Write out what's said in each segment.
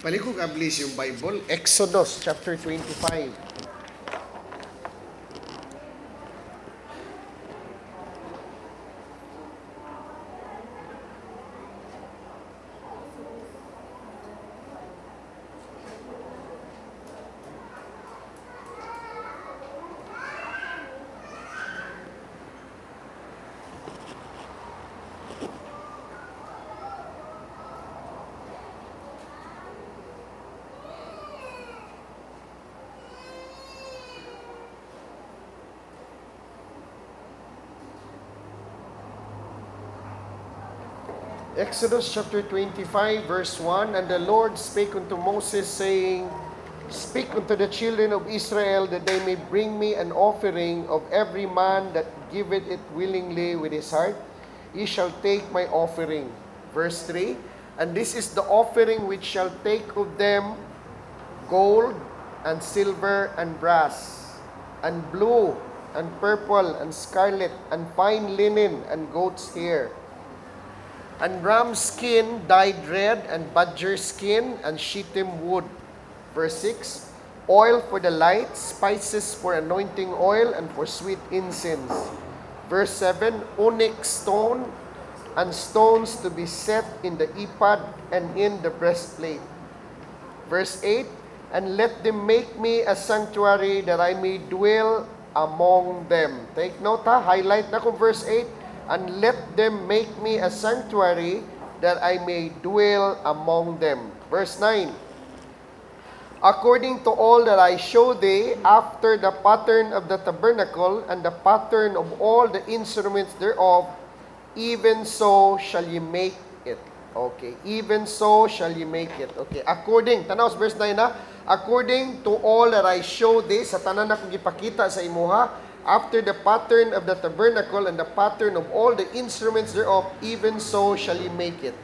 Palikog ablis yung Bible, Exodus chapter 25. Exodus chapter 25, verse 1, And the Lord spake unto Moses, saying, Speak unto the children of Israel, that they may bring me an offering of every man that giveth it willingly with his heart. Ye shall take my offering. Verse 3, And this is the offering which shall take of them gold, and silver, and brass, and blue, and purple, and scarlet, and fine linen, and goat's hair, and ram skin dyed red, and badger skin, and shittim wood. Verse 6, Oil for the light, spices for anointing oil, and for sweet incense. Verse 7, Onyx stone, and stones to be set in the ephod and in the breastplate. Verse 8, And let them make me a sanctuary, that I may dwell among them. Take note ha, highlight na kung verse 8, And let them make me a sanctuary, that I may dwell among them. Verse 9, According to all that I show thee, after the pattern of the tabernacle, and the pattern of all the instruments thereof, even so shall ye make it. Okay, even so shall ye make it. Okay, according, tanaw verse 9 na, according to all that I show thee, sa tanan na kung gipakita sa imuha, after the pattern of the tabernacle and the pattern of all the instruments thereof, even so shall ye make it.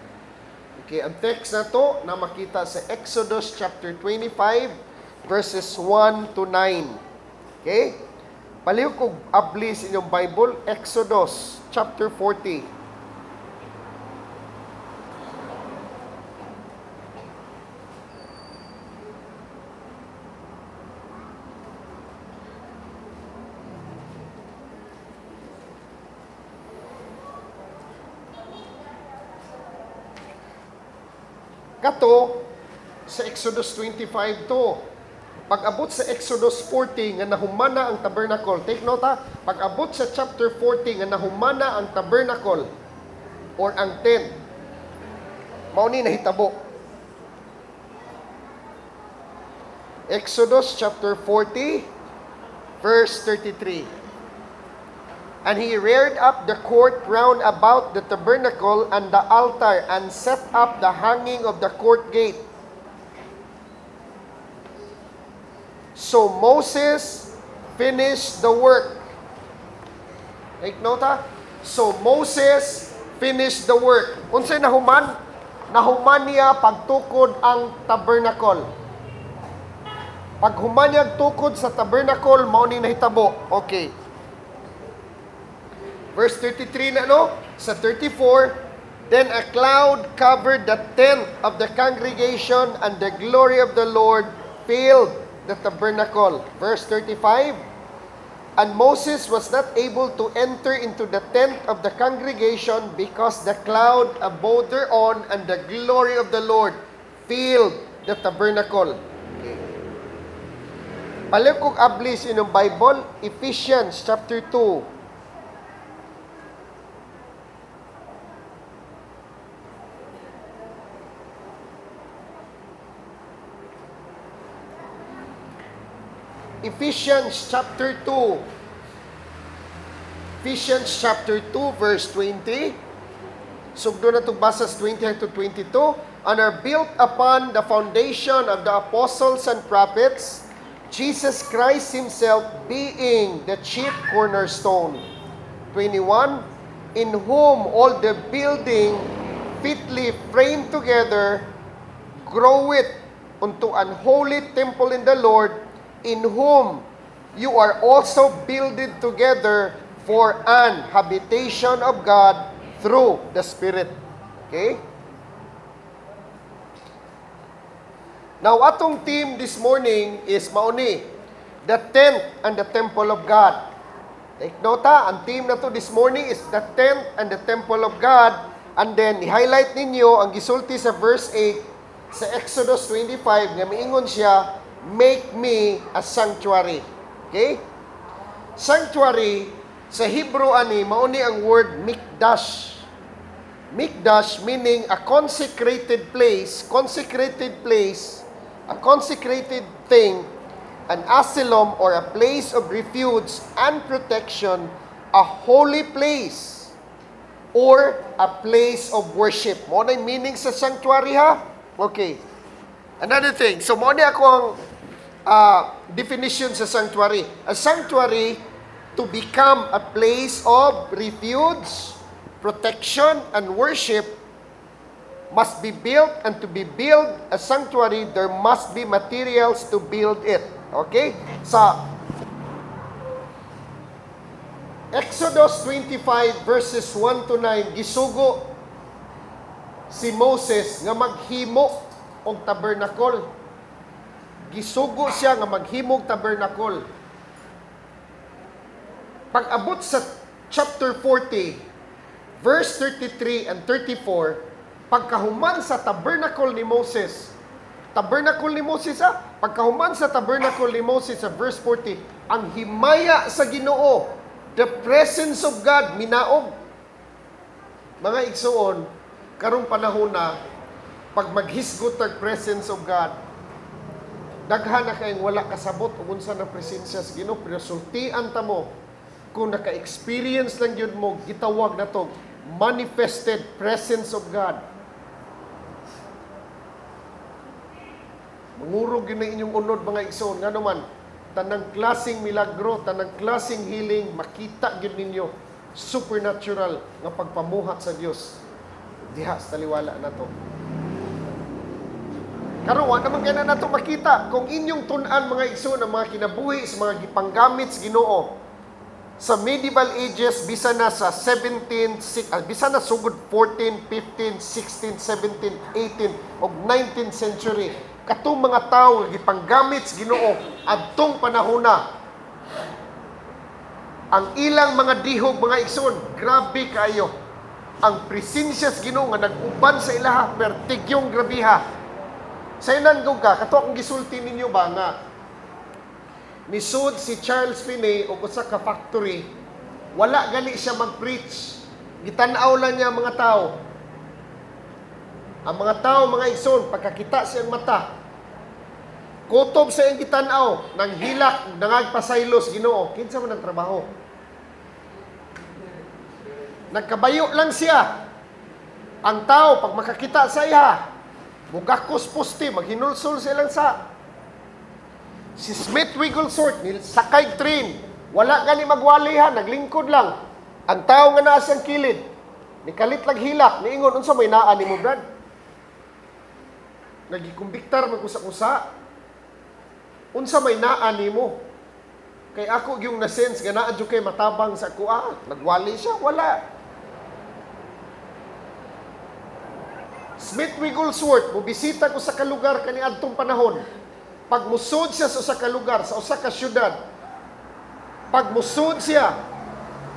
Okay, ang text na to na makita sa Exodus chapter 25 verses 1 to 9. Okay? Palihog kog ablis inyong Bible, Exodus chapter 40. Kato, sa Exodus 25 to. Pag-abot sa Exodus 40 nga nahumana ang tabernacle. Take note ha, pag-abot sa chapter 40 nga nahumana ang tabernacle or ang tent. Mao ni nahitabo. Exodus chapter 40 verse 33. And he reared up the court round about the tabernacle and the altar, and set up the hanging of the court gate. So Moses finished the work. Take note ha? So Moses finished the work. Unsay nahuman? Nahuman niya pagtukod ang tabernacle. Pag human niya tukod sa tabernacle, mao ni nahitabo. Okay. Verse 33 na no? Sa 34, Then a cloud covered the tent of the congregation, and the glory of the Lord filled the tabernacle. Verse 35, And Moses was not able to enter into the tent of the congregation, because the cloud abode thereon, and the glory of the Lord filled the tabernacle. Okay. Palihog kog ablis inyong Bible, Ephesians chapter 2. Ephesians chapter 2. Ephesians chapter 2 verse 20. Sugdo na itong basas 20 to 22. And are built upon the foundation of the apostles and prophets, Jesus Christ himself being the chief cornerstone. 21. In whom all the building fitly framed together groweth unto an holy temple in the Lord, in whom you are also builded together for an habitation of God through the Spirit. Okay? Now, atong theme this morning is mauni, the tent and the temple of God. Take nota, ang theme na to this morning is the tent and the temple of God. And then, i-highlight ninyo ang gisulti sa verse 8 sa Exodus 25 nga miingon siya, make me a sanctuary. Okay? Sanctuary, sa Hebrew ani, mauni ang word mikdash. Mikdash meaning a consecrated place, a consecrated thing, an asylum or a place of refuge and protection, a holy place, or a place of worship. Mo na yung meaning sa sanctuary ha? Okay. Another thing. So mo na ako ang definition sa sanctuary. A sanctuary to become a place of refuge, protection, and worship must be built, and to be built a sanctuary, there must be materials to build it. Okay? Sa Exodus 25 verses 1 to 9, gisugo si Moses nga maghimo og tabernacle. Gisugo siya nga maghimo og tabernacle. Pag-abot sa chapter 40, verse 33 and 34, pagkahuman sa tabernacle ni Moses, pagkahuman sa tabernacle ni Moses sa verse 40, ang himaya sa Ginoo, the presence of God, minaog. Mga igsoon, karong panahon na, pag maghisgot ang presence of God, daghan na kayong wala kasabot kung unsa na presensya sa Ginoo, pero sultian ta mo, kung naka-experience lang yun mo, gitawag na to, manifested presence of God. Mangurog yun na inyong unod mga igsoon. Nga naman, tanang klaseng milagro, tanang klaseng healing, makita yun ninyo, supernatural nga pagpamuhat sa Diyos. Diha, sa taliwala na to. Karon naman kaya na to makita, kung inyong tunan mga igsoon, ang mga kinabuhi sa mga gipanggamit sa Ginoo, sa medieval ages, bisa na sa 17, bisa na sugod 14, 15, 16, 17, 18, o 19th century. Katong mga tao, gipanggamit sa Ginoo, adtong panahona, ang ilang mga dihog, mga igsoon, grabe kayo. Ang presensya sa Ginoo nga nag-uban sa ilaha, pertigyong grabiha. Sa ilan ka, kato akong gisulti ninyo ba nga, nisud si Charles Finney o usa ka factory, wala gali siya mag-preach. Gitanaw lang niya mga tao. Ang mga tao, mga igsoon, pagkakita siyang mata, kutob sa iyang gitanaw, nang hilak, nangagpasaylos, Ginoo, kinsa man ang trabaho. Nagkabayo lang siya. Ang tao, pag makakita sa iya, mugakos poste, maghinulsol silang sa. Si Smith Wigglesworth, sakay train, wala gani magwalihan, naglingkod lang. Ang tao nga naa siyang kilid, nikalit lang hilak, niingon, unsa may naa ni mo, Brad? Nagikumbiktar, magkusa-kusa. Unsa may naa ni mo? Kay ako yung na-sense, nga naa kay matabang sa kuha, nagwali siya, wala. Smith Wigglesworth, mubisita ko sa kalugar kaniadtong panahon. Pag musod siya sa usa ka lugar, sa usa ka syudad, pag musod siya,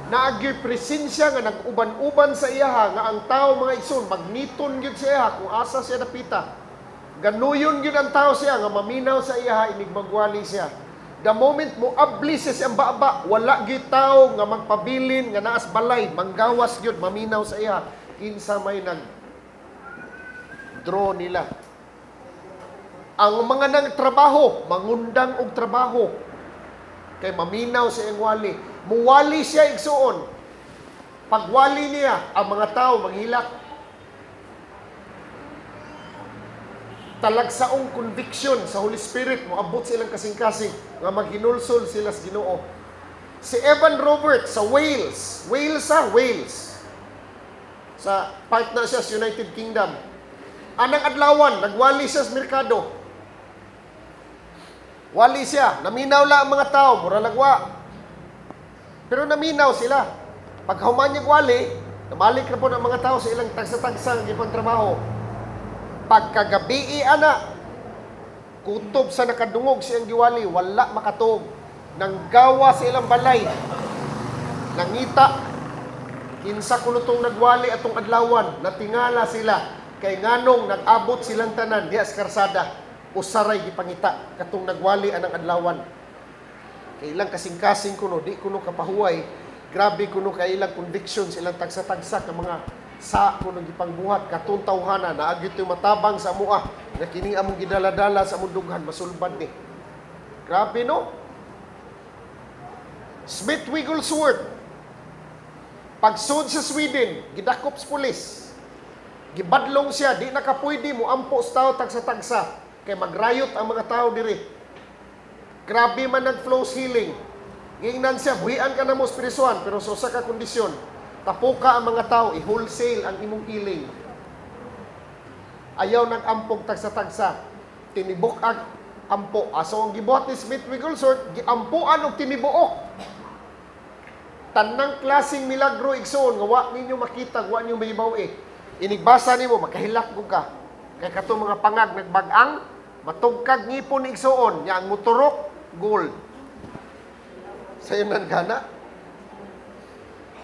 naagyo'y presensya nga nag-uban-uban sa iyaha, nga ang tao mga igsoon, magniton yun sa iyaha, kung asa siya napita. Ganuyon yun ang tao siya, nga maminaw sa iyaha, inig magwali siya. The moment mo abli siya siyang baba, wala gyud tao nga magpabilin, nga naas balay, manggawas yun, maminaw sa iyaha. Kinsa may nag-draw nila. Ang mga nagtrabaho, mangundang og trabaho. Kay maminaw sa iyang wali. Muwali siya igsuon. Pagwali niya, ang mga tao manghilak. Talagsaong conviction sa Holy Spirit, moabot silang kasing-kasing, nga maghinulsol sila sa Ginoo. Si Evan Roberts sa Wales. Wales. Sa partner siya sa United Kingdom. Anang adlawan, nagwali siya sa merkado. Wali siya. Naminaw lang ang mga tao. Mura lagwa. Pero naminaw sila. Pag human niya wali, namalik na po ng mga tao sa ilang tagsa-tagsa ng ipang trabaho. Pagkagabi, ana, Kutob sa nakadungog siyang giwali, wala makatuog. Nanggawa sa ilang balay. Nangita. Kinsa kunutong nagwali atong adlawan, natingala sila. Kay nganong nag-abot silang tanan, diya sa karsada. Usaray gipangita, katong nagwali anang adlawan. Kailang kasing-kasing kuno, di kuno kapahuay. Grabe kuno kailang conviction silang tagsa-tagsa ka mga sa kuno gipangbuhat katong tawhana na agyud yung matabang sa mua na kini among gidala-dala sa among dughan masulbad ni. Grabe no? Smith Wigglesworth pagsud sa Sweden, gidakop sa pulis. Gibadlong siya, di na kapwede mo ampo sa tao tagsa-tagsa kay magrayot ang mga tao diri. Grabe man nag-flows healing. Giingnan siya, buhian ka na mo spiritual, pero sa ka kondisyon, tapuka ang mga tao, i-wholesale ang imong healing. Ayaw nag-ampog tagsa-tagsa, tinibok ang ampo. So ang gibuhat ni Smith Wigglesworth, giampuan og tinibuok. Tanang klaseng milagro igsoon, nga wa ninyo makita, wa ninyo mahibaw Inigbasa nimo, makahilak ko ka. Kay katong mga pangag nagbag-ang, matugkag ngipon igsoon, nya ang muturok, gold. Sayo nan gana.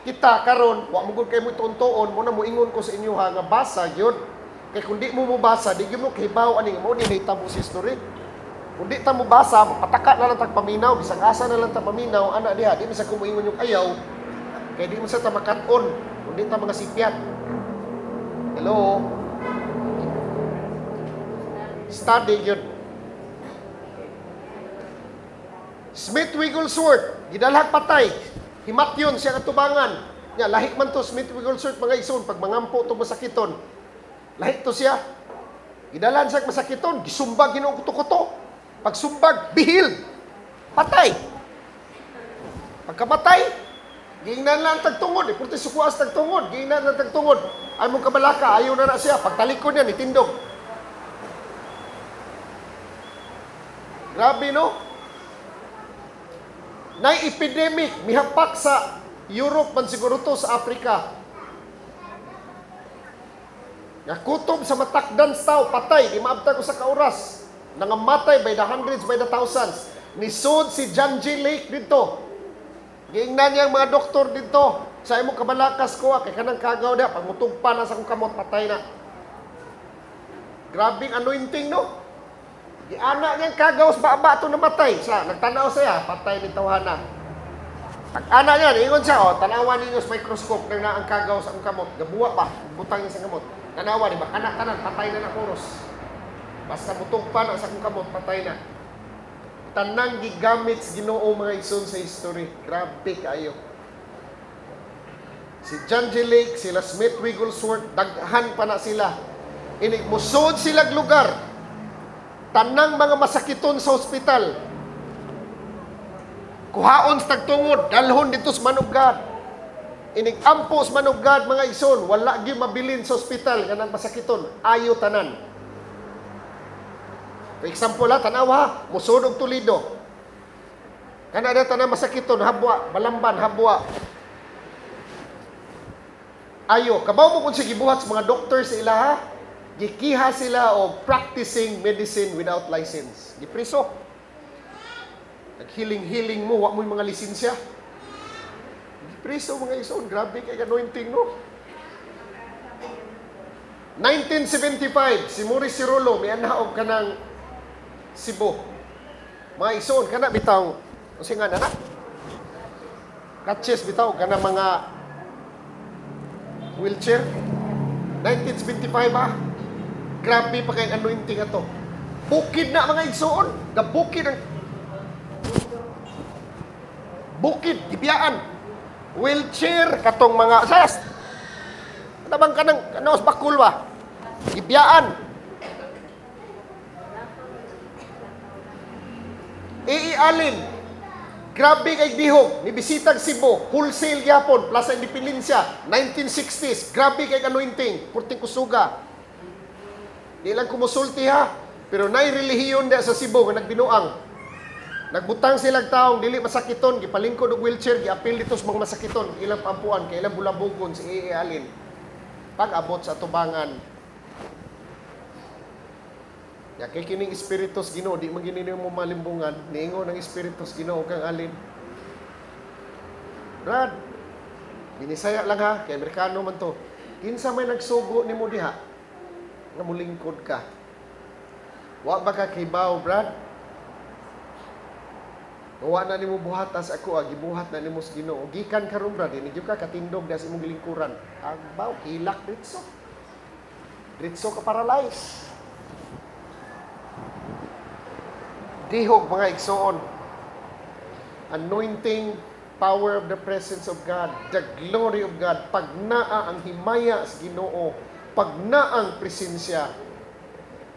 Kita karon wa mo gud kay mo tuon-tuon mo na mo ingon ko sa inyo ha nga basa gyud. Kay kun di mo mobasa di gyud mo kahibaw ani mo ni hitabo sa history. Kun di ta mo basa, pataka na lang tag paminaw, bisag asa na lang tag paminaw ana diha, di mi sa kumuingon yung ayaw. Kay di mo sa ta makat-on, kun di ta mga sipyat. Hello. Study gyud. Smith Wigglesworth, gidalhag patay. Himatyon siya katubangan. Nya lahi man to Smith Wigglesworth mga igsoon pag mangampo to masakiton. Lahi to siya. Gidalhan siya masakiton, gisumbag Ginoo kuto-kuto. Pag sumbag, bihil. Patay. Pagkamatay, giingnan lang tagtungod, purti sukuas tagtungod, giingnan lang tagtungod. Ay mong kabalaka, ayaw na siya. Pagtalikod niya, itindog. Grabe no? Nay epidemic, mihapak sa Europe man siguro to sa Africa. Nakutob sa matakdan sa tao, patay, di maabta ko sa kauras. Nangamatay by the hundreds, by the thousands. Nisod si John G. Lake dito. Giingnan niyang mga doktor dito. Sa imo kabalakas ko, kay kanang kagaw na, pag mutugpa na sa kong kamot, patay na. Grabing anointing no? Giana niyang kagaw sa baba ito namatay. Sa nagtanaw siya, patay ni tawhana. Pag ana niya, ingon siya, tanawan ninyo sa microscope nang naang kagaw sa akong kamot. Gabuwa pa, butang niya sa kamot. Tanawa, di ba? Kanak-kanan, patay na na kuros. Basta butog pa na sa akong kamot, patay na. Tanang gigamit sa Ginoo mga igsoon sa history. Grabe kayo. Si John G. Lake, sila Smith Wigglesworth, daghan pa na sila. Musod silang lugar. Tanang mga masakiton sa ospital. Kuhaon sa tagtungod, dalhon dito sa Man of God. Ampo sa Man of God, mga igsoon, wala gyud mabilin sa ospital kanang masakiton, ayo tanan. For example, tanawa, musod og Toledo. Kana na tanan masakiton, habwa, balamban, habwa. Ayo, kabaw mo kung sige buhat sa mga doktor sa ilaha, gikiha sila o practicing medicine without license. Gipriso. Nag-healing mo, wa mo yung mga lisensya. Gipriso mga igsoon, grabe kay anointing no. 1975, si Maurice Cirolo, may anaog ka ng Cebu. Mga igsoon, kana bitaw, kasi nga na, catches bitaw, kana mga wheelchair. 1975 Grabe pa kay anointing ato. Bukid na mga igsoon. Gabukid ang bukid, gibiyaan. Wheelchair katong mga sas. Tabang ka ng kanos bakulwa. Gibiyaan. Alin. Grabe kay bihog. Nibisitag Cebu. Wholesale gyapon. Plaza Independencia. 1960s. Grabe kay anointing. Purting kusuga. Di lang kumusulti ha. Pero nay relihiyon da sa Cebu nga nagbinuang. Nagbutang silang taong dili masakiton, gipalingkod og wheelchair, giapil dito sa mga masakiton, ilang pampuan, kay ilang bulabugon si Alin. Pag abot sa tubangan. Ya kay kining espiritus Ginoo di man gini mo malimbungan, niingon ang espiritus Ginoo kang alin. Brad, binisaya lang ha, kay Amerikano man to. Kinsa may nagsugo nimo diha nga mulingkod ka. Wa ba ka kibaw, Brad? Wa na nimo buhatas ako, gibuhat na nimo sa Ginoo. Gikan karon, Brad, ini ka katindog sa imong gilingkuran. Agbaw, hilak ditso. Ditso ka paralyze. Dihog mga igsoon. Anointing, power of the presence of God, the glory of God, pag naa ang himaya sa Ginoo, pag naa ang presensya,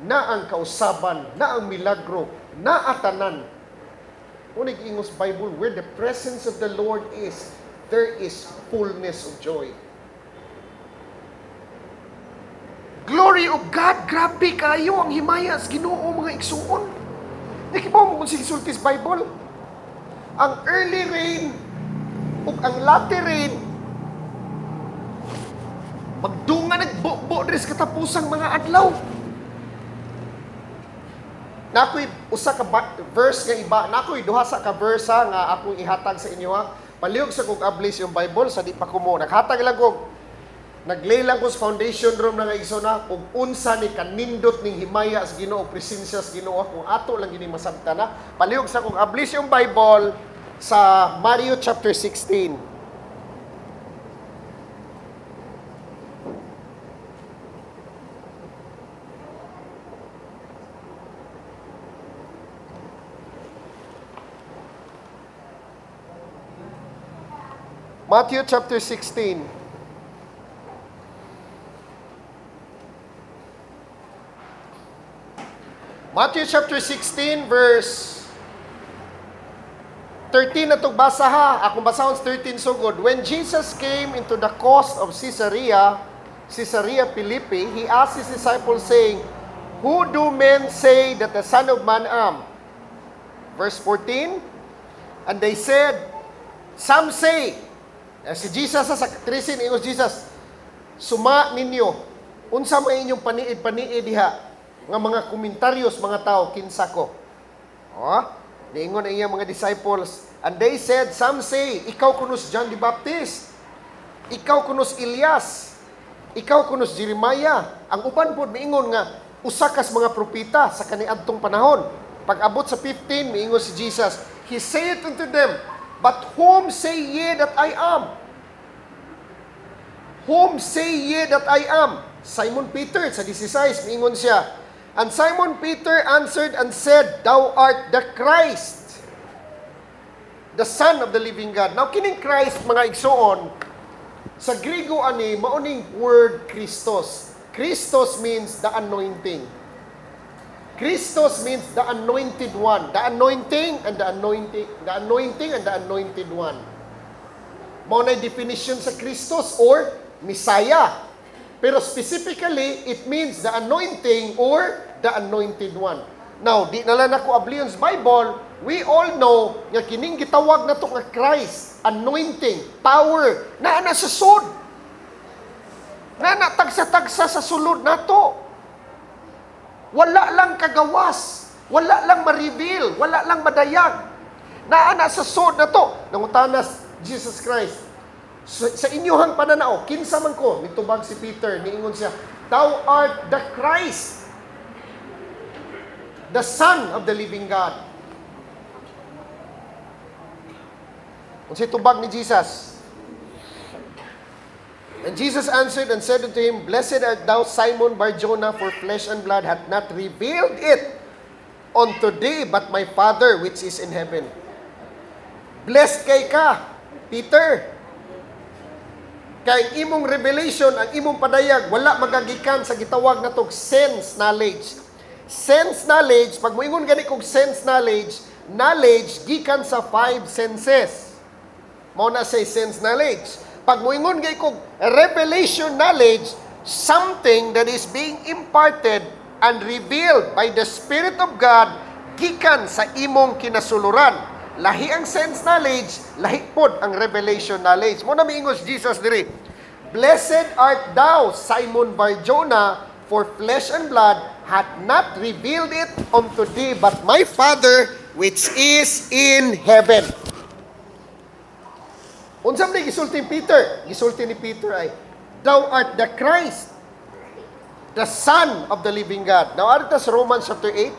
na ang kausaban, na ang milagro, na atanan. Unig ingos Bible, where the presence of the Lord is, there is fullness of joy. Glory of God, grabe kayo ang himaya sa Ginoo mga igsoon. Nakibaw mo kung sisultis Bible. Ang early rain ug ang latter rain magdunga nagbo dres katapusang mga adlaw. Nakoy usa ka verse nga iba, nakoy duha sa ka verse nga akong ihatag sa inyo ha. Palihog sa kog ablis yung Bible sa di pa ko mo. Naghatag lang kog naglay lang ko sa foundation room na igsoon kung unsa ni kanindot ning himaya sa Ginoo, presensya sa Ginoo kung ato lang gini masabtan na. Palihog sa kog ablis yung Bible sa Matthew chapter 16. Matthew chapter 16. Matthew chapter 16 verse 13 na itong basa ha. Akong basahon sa 13 so good. When Jesus came into the coast of Caesarea Philippi, He asked His disciples saying, Who do men say that the Son of Man am? Verse 14, and they said, Some say, si Jesus sa 13, ingos Jesus, suma ninyo, unsa may inyong paniid diha, nga mga komentaryos mga tao kinsa ko. Niingon ang iyang mga disciples, and they said, some say, ikaw kunos John the Baptist, ikaw kunos Elias, ikaw kunos Jeremiah. Ang uban pod miingon nga usa kas mga propeta sa kaniadtong panahon. Pag abot sa 15 miingon si Jesus, He said unto them, But whom say ye that I am? Whom say ye that I am? Simon Peter sa 16 miingon siya, and Simon Peter answered and said, Thou art the Christ, the Son of the living God. Now, kining Christ, mga igsoon, sa Griego ani, mauning word Christos. Christos means the anointing. Christos means the anointed one. The anointing and the anointing. The anointing and the anointed one. Mao na definition sa Christos or Messiah. Pero specifically, it means the anointing or the anointed one. Now, di na lang ako ablions Bible, we all know nga kining gitawag na to nga Christ, anointing, power, na sa sud. Na tagsa-tagsa sa sulod na to. Wala lang kagawas, wala lang ma-reveal, wala lang madayag. Na sa sud na to. Nangutanas Jesus Christ. Sa inyohang pananaw, kinsa man ko, nitubag si Peter, niingon siya, Thou art the Christ, the Son of the living God. Kung si tubag ni Jesus. And Jesus answered and said unto him, Blessed art thou, Simon Bar-Jonah, for flesh and blood hath not revealed it unto thee, but my Father which is in heaven. Blessed kay ka, Peter. Kay imong revelation, ang imong padayag, wala magagikan sa gitawag na tog sense knowledge. Sense knowledge, pag moingon gani kog sense knowledge, knowledge gikan sa 5 senses. Mao na say sense knowledge. Pag moingon gay kog revelation knowledge, something that is being imparted and revealed by the Spirit of God gikan sa imong kinasuluran. Lahi ang sense knowledge, lahi pod ang revelation knowledge. Mo na miingos Jesus diri. Blessed art thou, Simon Bar-Jonah, for flesh and blood hath not revealed it unto thee, but my Father which is in heaven. Unsam ni gisulti Peter? Gisulti ni Peter ay, thou art the Christ, the Son of the living God. Now, ano sa Romans chapter 8?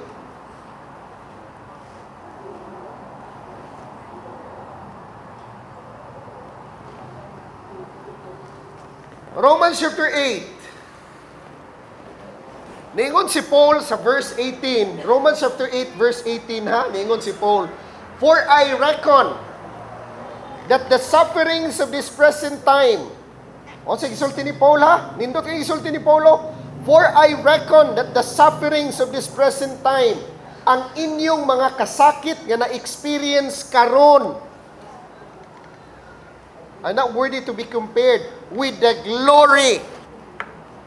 Romans chapter 8. Ningon si Paul sa verse 18. Romans chapter 8 verse 18 ha. Ningon si Paul. For I reckon that the sufferings of this present time. O sige, isulti ni Paul ha. Nindot yung isulti ni Paulo. For I reckon that the sufferings of this present time, ang inyong mga kasakit nga na-experience karon, are not worthy to be compared with the glory.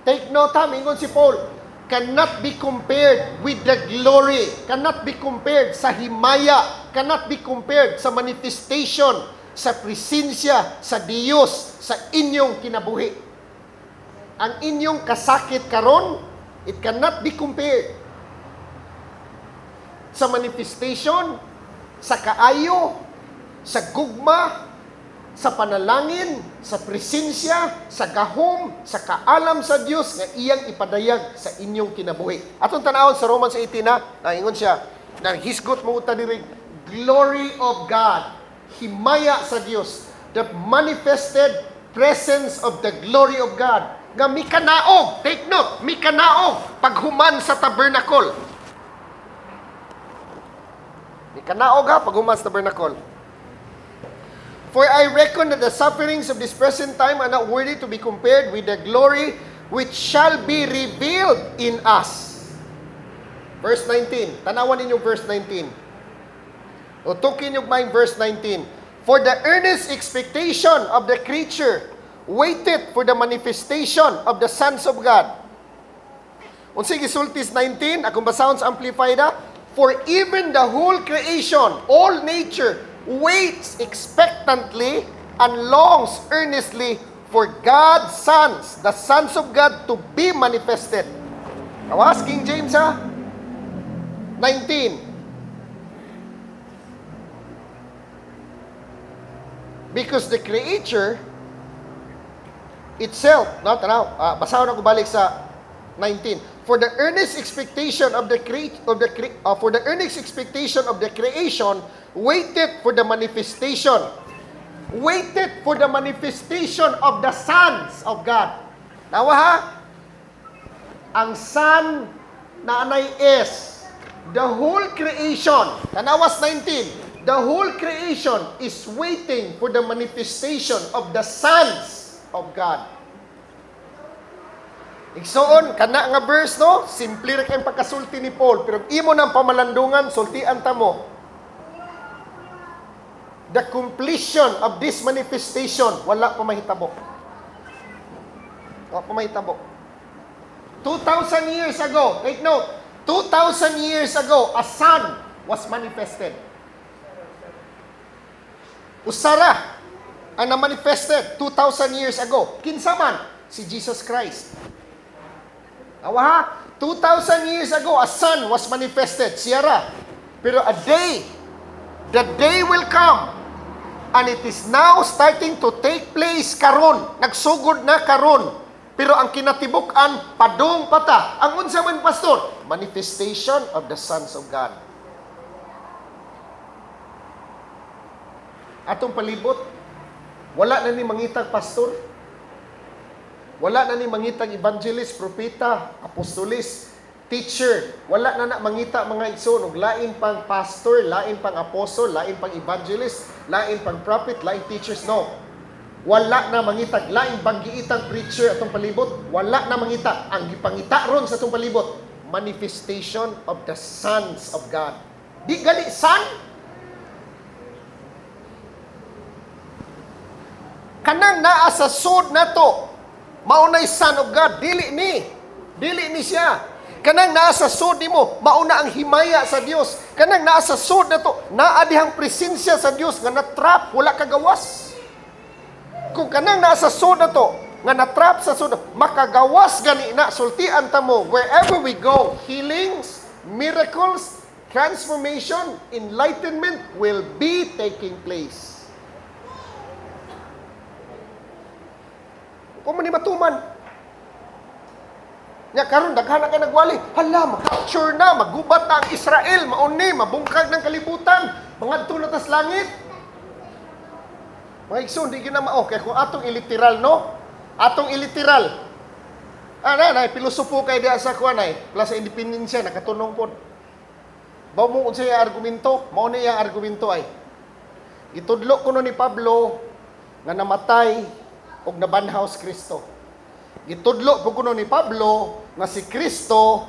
Take note ha, mingon si Paul, cannot be compared with the glory, cannot be compared sa himaya, cannot be compared sa manifestation, sa presensya, sa Diyos, sa inyong kinabuhi. Ang inyong kasakit karon, it cannot be compared sa manifestation, sa kaayo, sa gugma, sa panalangin, sa presensya, sa gahom, sa kaalam sa Dios nga iyang ipadayag sa inyong kinabuhi. Atong tanawon sa Romans 18 na, naingon siya, nang hisgot mo uta diri, glory of God, himaya sa Dios, the manifested presence of the glory of God, nga mikanaog, take note, mikanaog, paghuman sa tabernacle. Mikanaog ha, paghuman sa tabernacle. For I reckon that the sufferings of this present time are not worthy to be compared with the glory which shall be revealed in us. Verse 19. Tanawan ninyo verse 19. O tukin nyo ba yung verse 19? For the earnest expectation of the creature waited for the manifestation of the sons of God. Unsig isultis 19, akong basahon sa Amplified ha? For even the whole creation, all nature, waits expectantly and longs earnestly for God's sons, the sons of God, to be manifested. Kawas, King James ha? 19. Because the creature itself, basahon ako balik sa 19. For the earnest expectation of the earnest expectation of the creation waited for the manifestation. Waited for the manifestation of the sons of God. Nawa ha? Ang son na anay is the whole creation. Tanawas 19. The whole creation is waiting for the manifestation of the sons of God. Igsoon, kana nga verse, no? Simple rin kayong pagkasulti ni Paul. Pero imo ng pamalandungan, sultian ta mo. The completion of this manifestation, wala pa mahitabo. Wala pa mahitabo. 2,000 years ago, take note, 2,000 years ago, a son was manifested. Usara, ang na-manifested 2,000 years ago. Kinsa man? Si Jesus Christ. Awa ha? 2,000 years ago, a son was manifested. Siyara. Pero the day will come, and it is now starting to take place karon. Nagsugod na karon. Pero ang kinatibuk-an, padung pata. Ang unsa man, pastor? Manifestation of the sons of God. Atong palibot, wala na ni mangitag pastor. Wala na ni mangitag evangelist, propeta, apostolis, teacher. Wala na mangita mga igsoon og lain pang pastor, lain pang apostol, lain pang evangelist, lain pang prophet, lain teachers. No. Wala na mangitag lain pang giitang preacher atong palibot. Wala na mangita. Ang gipangita ron sa atong palibot, manifestation of the sons of God. Di gali son? Kanang naa sa sud nato. Maunay son of God, dili ni siya. Kanang naa sa sud nimo, mauna ang himaya sa Dios. Kanang naa sa sud nato, naa dihang presensya sa Dios nga na-trap, wala ka gawas. Kung kanang naa sa sud nato, nga natrap sa sunod, makagawas gani na, sultian ta mo, wherever we go, healings, miracles, transformation, enlightenment will be taking place. Kung man matuman, nya karon daghan ka nagwali, hala, ma-capture na, magubat na ang Israel, mauni, mabungkag ng kalibutan, mangadto na tas langit. Mga igsoon, di gina mao, kaya kung atong iliteral, no? Atong iliteral. Pilosopo kay diya sa kuanay, Plaza Independencia, nakatunong po. Baw mo unsay argumento, mao ni iyang argumento ay. Gitudlo kuno ni Pablo nga namatay og nabanhaw si Kristo. Gitudlo po kuno ni Pablo nga si Kristo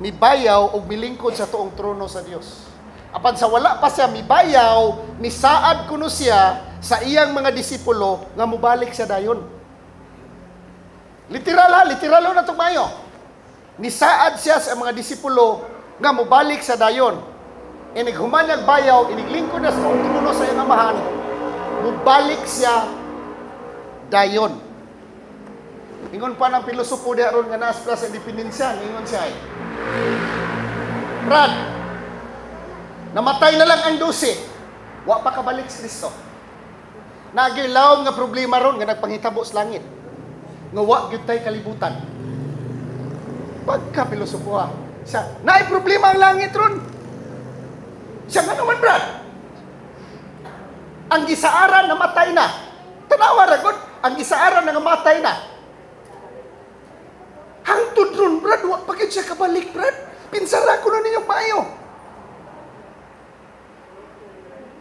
mibayaw og milingkod sa tuong trono sa Dios. Apan sa wala pa siya mibayaw, misaad kuno siya sa iyang mga disipulo nga mubalik sa dayon. Literal na ito mayo. Nisaad siya sa mga disipulo nga mubalik sa dayon. Inighuman nagbayaw, iniglingkod na sa trono sa iyang amahan, mubalik siya dayon. Ingon pa ng pilosopo di aron nga nas Plaza Independencia, ingon siya ay, Brad, namatay na lang ang 12, wa pa kabalik si Kristo. Nagilaw nga problema ron nga nagpanghitabo sa langit. Nga wa gyud tay kalibutan. Pagka pilosopo siya, naay problema ang langit ron. Siya nga naman, Brad. Ang gisaaran namatay na. Tanawa ra gud, ang gisaaran namatay na. Hangtod ron, Brad, wa pa gyud siya kabalik, Brad. Pinsara ko na ninyong maayo.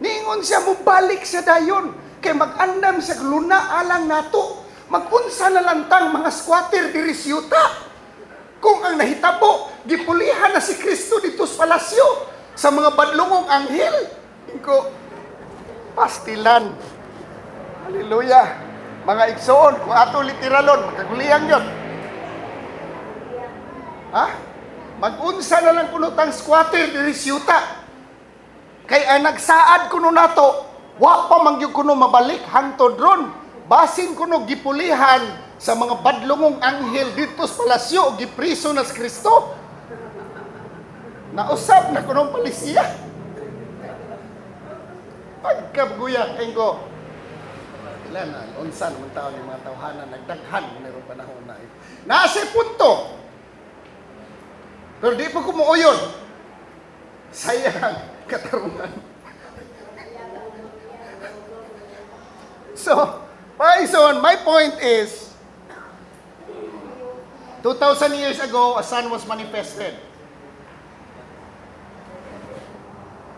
Niingon siya mo balik sa dayon. Kay mag-andam sa luna alang nato. Mag-unsa na lantang mga squatter diri siyuta. Kung ang nahitabo, gipulihan na si Kristo dito sa palasyo sa mga badlongong anghel. Ko pastilan. Hallelujah. Mga igsoon, kung ato literalon, magkaguliyang yun. Mag-unsa na lang kunutang squatter diri siyuta. Kay ang nagsaad kuno nato, wa pa mangyud kuno mabalik hangtod ron. Basin kuno gipulihan sa mga badlongong anghel dito sa palasyo o gipriso na sa Kristo. Nausap na kuno palisiya. Pagkabuya engko. Ilan na unsan man taon yung mga tawhanan nagdaghan mayroong panahon na. Nasa punto. Pero di pa kumuoyon. Sayang katarungan. So, my point is, 2,000 years ago, a son was manifested.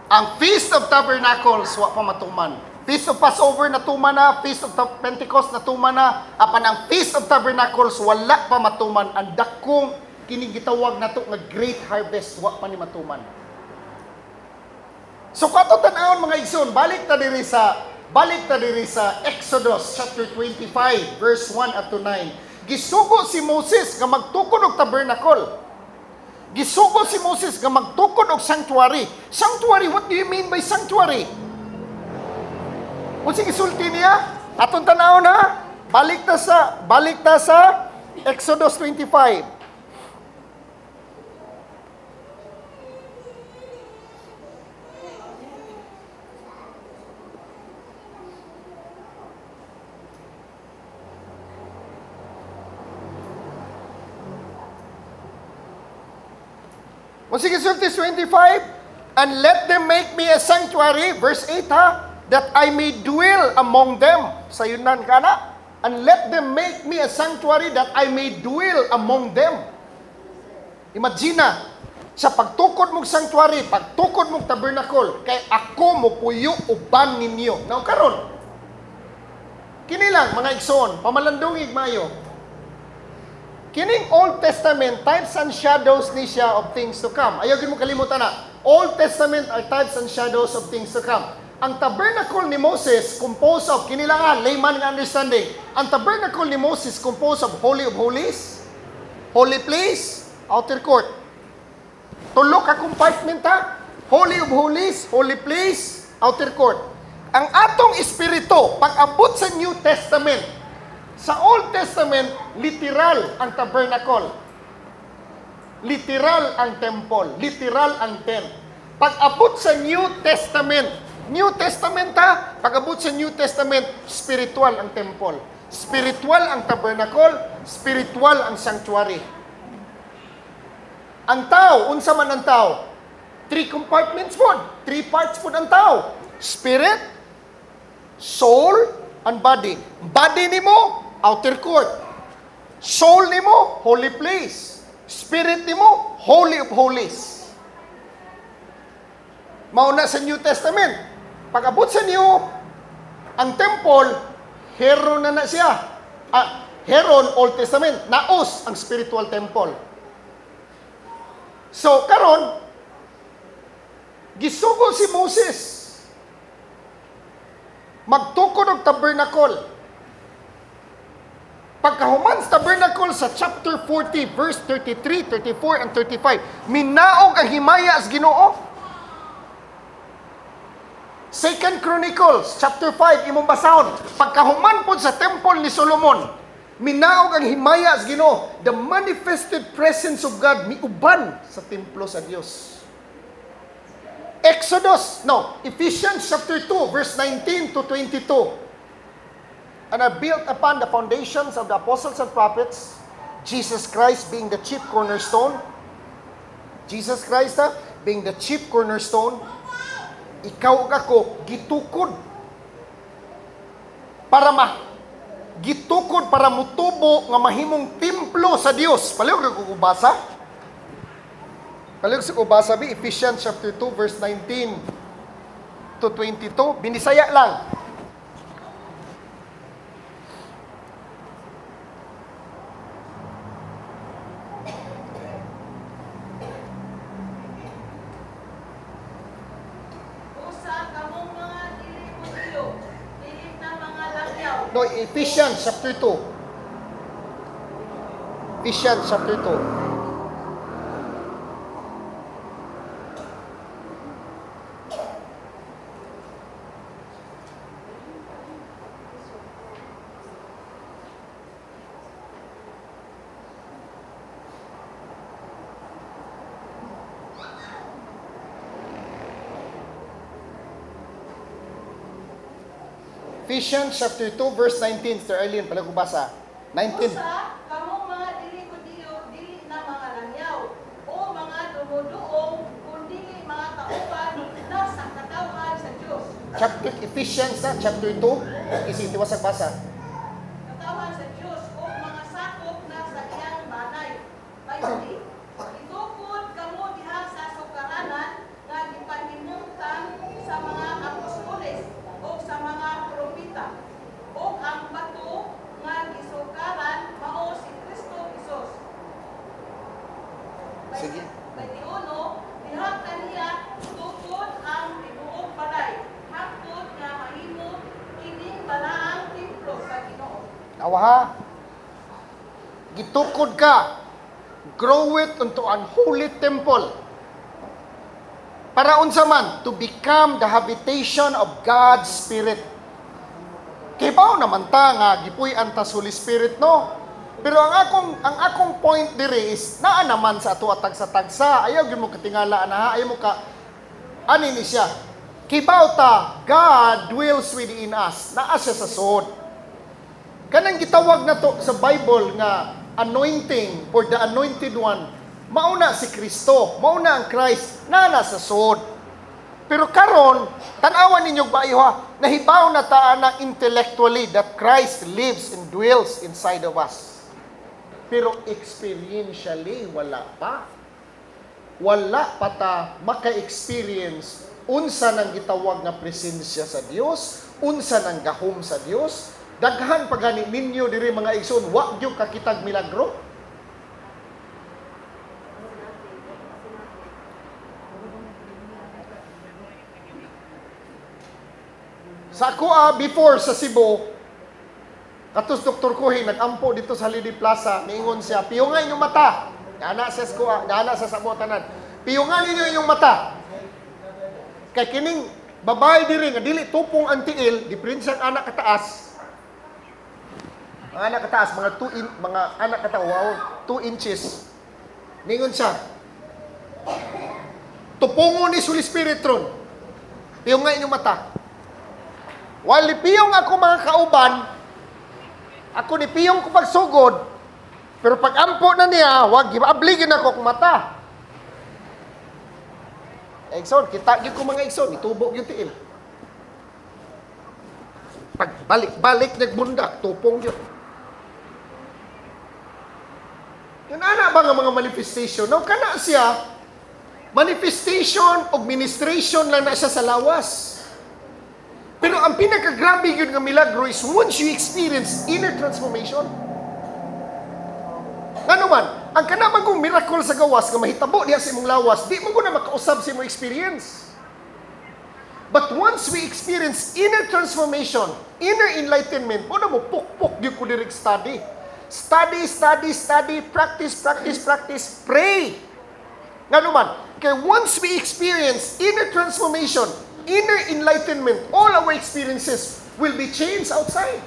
Ang Feast of Tabernacles, wa pa matuman. Feast of Passover na tuman na, Feast of Pentecost na tuman na, apan ang Feast of Tabernacles, wala pa matuman. Ang dakong kinigitawag na to nga Great Harvest, wa pa ni matuman. So, kato tanawon mga igsoon, balik ta diri sa Exodus chapter 25 verse 1 up to 9. Gisugo si Moses nga magtukod og tabernacle. Gisugo si Moses nga magtukod og sanctuary. Sanctuary, what do you mean by sanctuary? Kung sige sulti niya, atong tanawon ha. Balik ta sa Exodus 25. Sige, Surtis 25, and let them make me a sanctuary, verse 8 ha, that I may dwell among them. Sa yunan ka na. And let them make me a sanctuary that I may dwell among them. Imagine na, sa pagtukod mong sanctuary, pagtukod mong tabernacle, kay ako mo puyo uban ninyo. Now, karon, kinilang mga igsoon, pamalandungig mayo, kining Old Testament, types and shadows ni siya of things to come. Ayaw mo kalimutan na. Old Testament are types and shadows of things to come. Ang tabernacle ni Moses, composed of, kinilangan, layman nga understanding. Ang tabernacle ni Moses, composed of Holy of Holies, Holy Place, Outer Court. Tulo ka compartment ha. Holy of Holies, Holy Place, Outer Court. Ang atong espiritu, pag abot sa New Testament, Sa Old Testament, literal ang tabernacle. Literal ang temple. Literal ang tent. Pag-abot sa New Testament, pag-abot sa New Testament, spiritual ang temple. Spiritual ang tabernacle, spiritual ang sanctuary. Ang tao, unsa man ang tao? 3 compartments po. 3 parts po ang tao. Spirit, soul, and body. Body nimo, outer court. Soul nimo, holy place. Spirit nimo, holy of holies. Mauna sa New Testament. Pag-abot sa New, ang temple, Heron na siya. Heron, Old Testament. Naos ang spiritual temple. So, karon, gisugo si Moses. Magtukod og tabernacle. Pagkahuman sa tabernacle sa chapter 40, verse 33, 34, and 35, minaog ang himaya as Ginoo. 2 Chronicles, chapter 5, imong basahon. Pagkahuman po sa temple ni Solomon, minaog ang himaya as Ginoo. The manifested presence of God miuban sa templo sa Dios. Ephesians chapter 2, verse 19 to 22. And are built upon the foundations of the apostles and prophets, Jesus Christ being the chief cornerstone. Jesus Christ being the chief cornerstone. Ikaw ug ako gitukod para mutubo nga mahimong templo sa Dios. Palihog ko basa. Palihog ko basa bi Ephesians chapter 2 verse 19 to 22. Binisaya lang. No, Ephesians chapter 2. Ephesians chapter 2. Ephesians chapter 2 verse 19, Sir Arlene, pala ko basa. 19. Usa, kamong mga dili na mga langyaw, o mga dumuduong, kundi mga kauban na sa katawan sa Diyos. Ephesians chapter 2, isitiwas ang basa. Katawan sa Diyos, o mga sakop na sa iyang banay. By itukod kamo diha sa sukaranan nga gipanhimungtan sa mga apostoles o sa mga propeta, o ang bato nga gisukaran mao si Kristo Jesus. Sige. Uno, diha kaniya tukod ang tibuok balay, hangtod nga mahimo kining balaang templo sa Ginoo. Awaha. Gitukod ka. Grow it into an holy temple. Para unsa man, to become the habitation of God's Spirit. Kibaw naman ta nga gipuy-an ta Holy Spirit, no? Pero ang akong point dire is naa naman sa ato tagsa-tagsa. Ayaw gyud mo katingala na ayaw mo ka ani ni siya. Kibaw ta, God dwells within us. Naa siya sa suod. Kanang gitawag na to sa Bible nga anointing or the anointed one. Mauna si Kristo, mauna ang Christ, nana sa suod. Pero karon, tanawan ninyo ba iha, nahibaw na taan na intellectually that Christ lives and dwells inside of us. Pero experientially, wala pa. Wala pa ta maka-experience unsa nang gitawag nga presensya sa Dios, unsa nang gahom sa Dios. Daghan pa gani ninyo diri mga igsoon, wa gyud kakitag milagro. Sa ako before sa Cebu, katos Dr. Kuhi, nag-ampo dito sa Lidi Plaza, niingon siya, piyungan inyong mata. Gana sa Cebu, gana sa sabotanan. Piyungan ninyo inyong mata. Kay kining babae diri nga dili tupong ang tiil, diferensya ang anak kataas. Mga anak kataas, mga anak kataas, wow, 2 inches. Ningon siya. Tupungo ni Holy Spirit ron. Piyong nga inyong mata. While ni piyong ako mga kauban, ako ni piyong ko pagsugod, pero pag ampo na niya, wag gibabligin ako kung mata. Exon, kita gyud ko mga exon, itubok yung tiil. Pag balik nagbundak, tupong yun. Yan ana ba nga mga manifestation? Now, kana siya, manifestation o ministration lang na siya sa lawas. Pero ang pinakagrabe yun nga milagro is once you experience inner transformation. Nga naman, ang kanamang kong miracle sa gawas nga mahitabo diha sa imong lawas, di mo ko na makausab sa imong experience. But once we experience inner transformation, inner enlightenment, mo na mo pukpok yung ko direct study. Study, practice, pray. Nga naman, kaya once we experience inner transformation, inner enlightenment, all our experiences will be changed outside.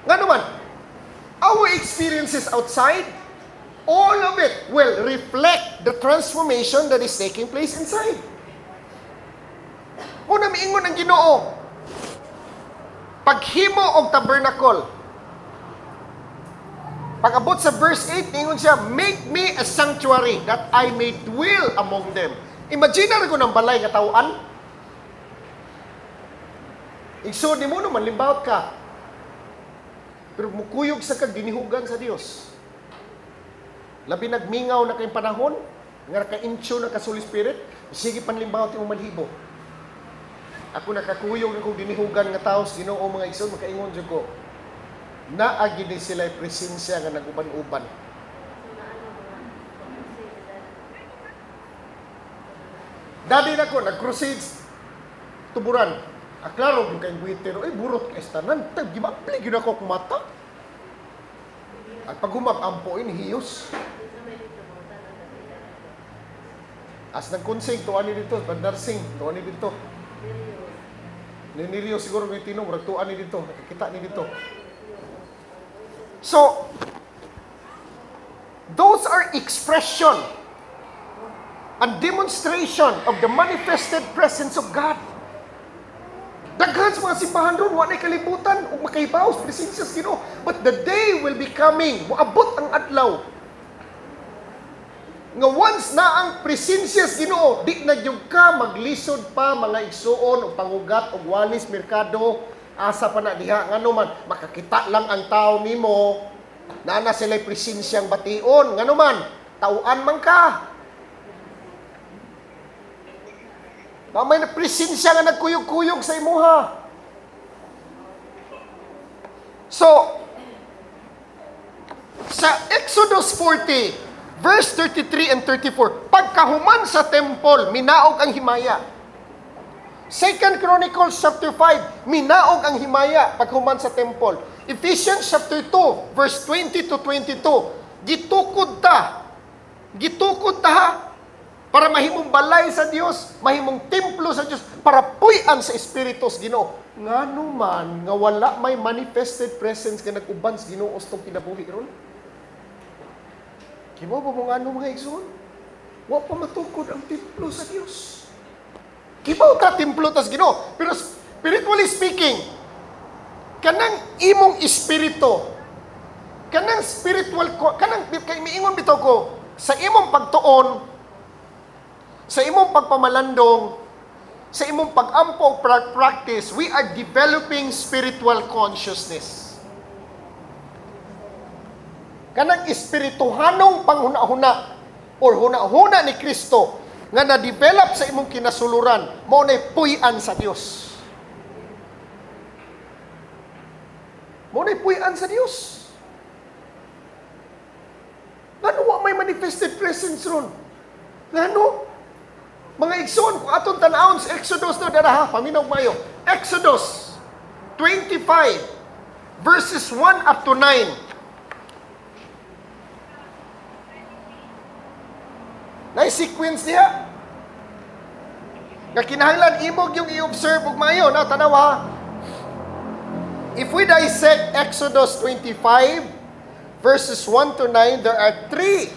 Nga naman, our experiences outside, all of it will reflect the transformation that is taking place inside. Muna miingon ang Ginoo, paghimo og tabernacle, pag-abot sa verse 8, ningon siya, make me a sanctuary that I may dwell among them. Imagine na ko ng balay nga tawaan. Igsod ni mo naman, limbawat ka. Pero mukuyog sa kagdinihugan sa Dios. Labi nagmingaw na kayong panahon, nga naka-intyo na ka-Holy Spirit, sige panlimbawat yung malhibo. Ako nakakuyog na kong dinihugan nga tao sa Ginoo mga igsod, makaingon dyan ko. Naagi din sila yung presensya nga nag-uban-uban. Dati na ko, nag-crusades, tuburan. Aklaro yung kayong buitero, burot ka estanan, gimapli, ginako kong mata. At pag humag-ampoin, hiyos. As nag-consing, tuwan ni dito, bandarsing, tuwan ni dito. Ninilyo siguro may tinong, tuwan ni dito, nakikita ni dito. So, those are expression and demonstration of the manifested presence of God. Daghan sa mga simbahan ron, wala kalibutan o makahibaw sa presensya sa Ginoo. But the day will be coming, moabot ang adlaw. Nga once na ang presensya sa Ginoo, di na yung ka maglisod pa mga igsuon o pangugat o walis, merkado, asa pa na diha. Nga naman, makakita lang ang tao nimo na sila'y presensyang bation. Nga naman, tauan man ka. May na presensya nga nagkuyog-kuyog sa imuha. So, sa Exodus 40, verse 33 and 34, pagkahuman sa temple, minaog ang himaya. 2 Chronicles chapter 5, minaog ang himaya paghuman sa temple. Ephesians chapter 2, verse 20 to 22, gitukod ta ha, para mahimong balay sa Dios, mahimong templo sa Dios, para puy-an sa Espiritu sa Ginoo. Ngano man nga wala may manifested presence nga nag-uban sa Ginoo tong kinabuhi ron? Kibaw ba mo ngano mga igsoon? Wa pa matukod ang templo sa Dios. Kibaw ka templo tas Ginoo, pero spiritually speaking, kanang imong espiritu, kanang spiritual ko, kanang kay miingon bitaw ko sa imong pagtuon, sa imong pagpamalandong, sa imong pag-ampo practice, we are developing spiritual consciousness. Kanang espirituhanong panghuna-huna or huna-huna ni Kristo nga na-develop sa imong kinasuluran, mao nay puy-an sa Dios. Mao nay puy-an sa Dios. Ngano wa may manifested presence ron? Ngano? Mga igsoon, kung atong tanawon sa Exodus no, dara ha, paminaw mayo. Exodus 25, verses 1 up to 9. Na-sequence niya. Nga kinahanglan imog yung i-observe og mayo, na tanaw ha. If we dissect Exodus 25, verses 1 to 9, there are three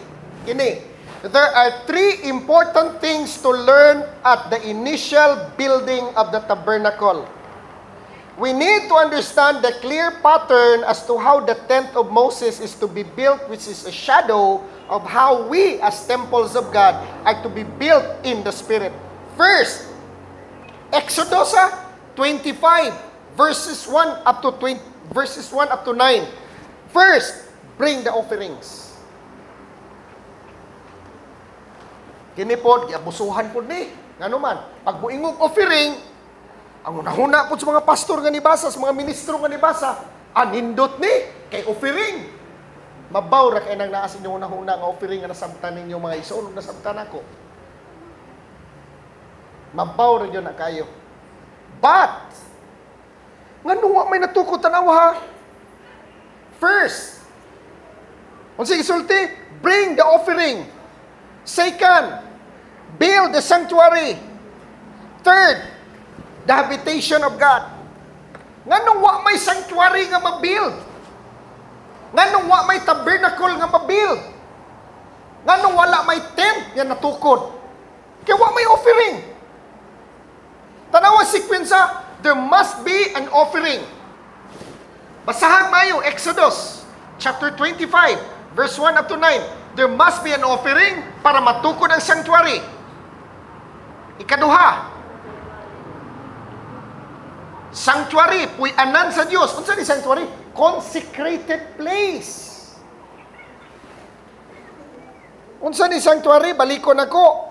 important things to learn at the initial building of the tabernacle. We need to understand the clear pattern as to how the tent of Moses is to be built, which is a shadow of how we as temples of God are to be built in the Spirit. First, Exodus 25, verses 1 up to 9. First, bring the offerings. Kini po, giabusuhan po ni. Nga naman, pag buingog offering, ang unahuna po sa mga pastor nga nibasa, sa mga ministro nga nibasa, anindot ni, kay offering. Mabaw ra kay nang naasin yung unahuna nga offering nga nasabtan ninyo mga isun, nasabtan ako. Mabaw rin yun na kayo. But, nga nung may natukot tanaw ha, first, kung sige sulti, bring the offering. Second, build the sanctuary. Third, the habitation of God. Nga nung may sanctuary nga mabuild. Nga nung may tabernacle nga mabuild. Nga nung wala may tent nga natukod. Kaya may offering. Tanawa sequensa, there must be an offering. Basahan mayo, Exodus chapter 25, verse 1 up to 9. There must be an offering para matukod ang sanctuary. Ikaduha, sanctuary, puy-anan sa Diyos. Unsa ni sanctuary? Consecrated place. Unsa ni sanctuary? Balikon ako.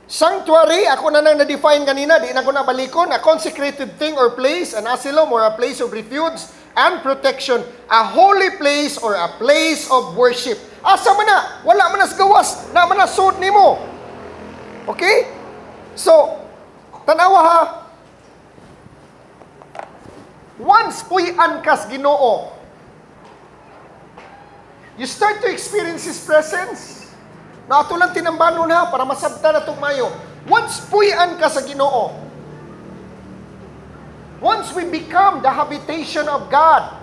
Sanctuary, ako na na-define kanina, di na ko na balikon, a consecrated thing or place, an asylum or a place of refuge and protection, a holy place or a place of worship. Asa man na? Wala man nas gawas, na man nasud nimo. Okay? So, tanawa ha, once puy-an kas Ginoo, you start to experience His presence. Na ato lang tinambanon ha, para masabta na itong mayo. Once puy-an ka sa Ginoo, once we become the habitation of God,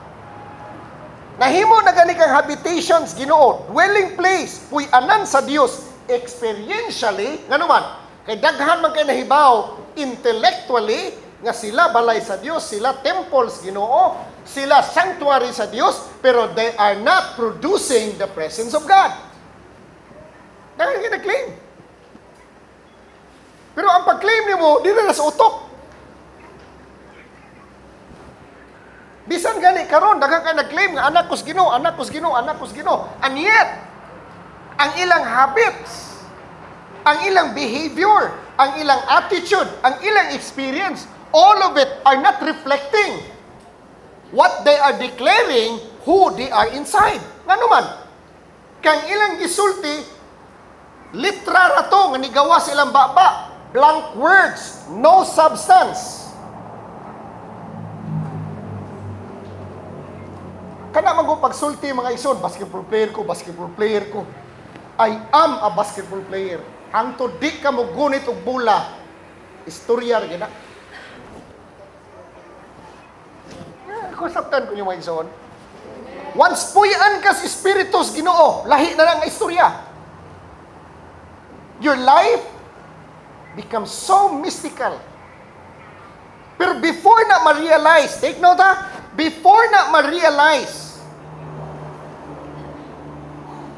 nahimo na gani kang habitations, Ginoo, dwelling place, puy-anan sa Dios, experientially, nga naman, kay daghan man kay nahibaw, intellectually, nga sila balay sa Dios, sila temples, Ginoo, sila sanctuary sa Dios, pero they are not producing the presence of God. Dahil kina-claim. Pero ang pag-claim niyo mo, di na nasa utok. Bisan gani karon daghang ka nag-claim nga anak kos Ginoo, anak kos Ginoo, anak kos Ginoo. And yet, ang ilang habits, ang ilang behavior, ang ilang attitude, ang ilang experience, all of it are not reflecting what they are declaring who they are inside. Nga naman, kang ilang gisulti, litra rato nga nigawa silang baba, blank words, no substance. Kana man ko pagsulti mga ison, basketball player ko. I am a basketball player. Hangtod di ka mo gunit og bola, istorya ra gina. Kung sabtan ko yung mga ison, once puyan ka sa espiritus Ginoo, lahi na lang ang istorya. Your life becomes so mystical. Pero before na ma-realize, take note ha, before na ma-realize,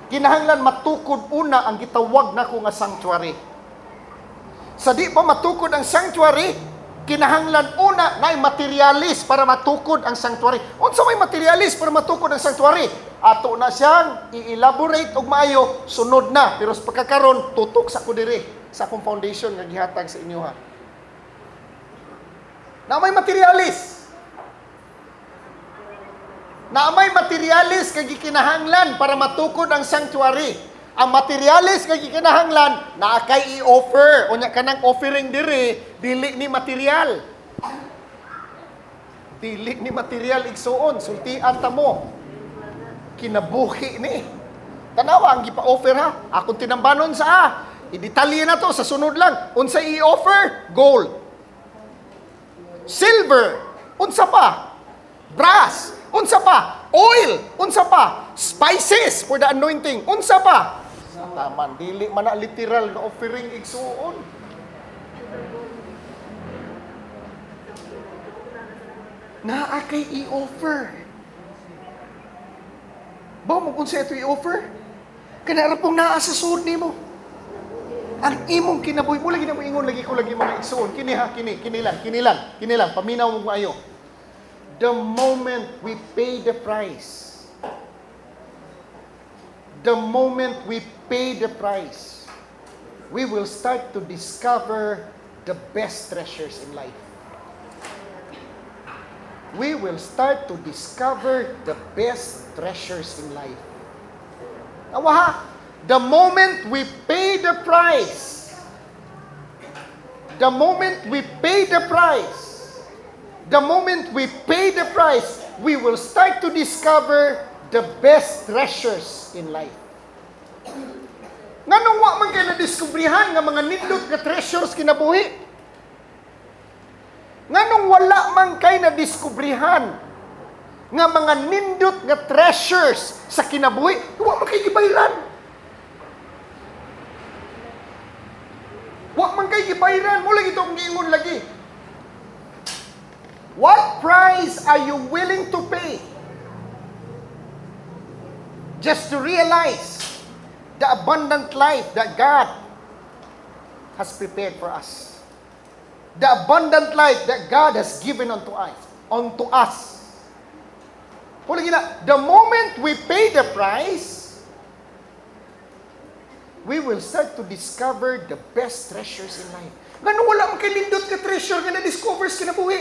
kinahanglan matukod una ang gitawag nako nga sanctuary. Sa di pa matukod ang sanctuary, kinahanglan una na materialis para matukod ang sanctuary. Unsa may materialis para matukod ang sanctuary? Ato na siyang i-elaborate og maayo, sunod na. Pero sa pagkakaroon, tutok sa ko diri sa akong foundation nga gihatag sa inyo ha. Na may materialis. Na may materialis kay gikinahanglan para matukod ang sanctuary. Ang materialis kay gikinahanglan na kay i-offer. Unya kanang offering diri, dili ni material. Dili ni material igsuon, sultian ta mo. Kinabuhi ni. Tanawa ang gipa-offer ha. Akong tinambanon sa i-detalye na to sa sunod lang. Unsa i-offer? Gold, silver, Unsa pa? Brass. Unsa pa? Oil. Unsa pa? Spices for the anointing. Unsa pa? Taman, dili man na literal na offering igsuon. Naa kay i-offer. Ba mo kung sa ito i-offer? Kanara pong naa sa suod nimo. Ang imong kinabuhi mo lagi na mo ingon lagi ko lagi mga igsuon. Kini ha, kini lang. Paminaw mo ayo. The moment we pay the price, we will start to discover the best treasures in life. We will start to discover the best treasures in life. Awa, the moment we pay the price, we will start to discover the best treasures in life. Nganong wa man kay na-diskubrihan nga mga nindot nga treasures kinabuhi? Nganong wala man kay na-diskubrihan nga mga nindot nga treasures sa kinabuhi? Wa man kay gibayran. Wa man kay gibayran. Mo lagi itong giingon lagi. What price are you willing to pay just to realize the abundant life that God has prepared for us? The abundant life that God has given unto us. The moment we pay the price, we will start to discover the best treasures in life. Ngano wala man kay lindot ka treasure nga na-discover sa kinabuhi?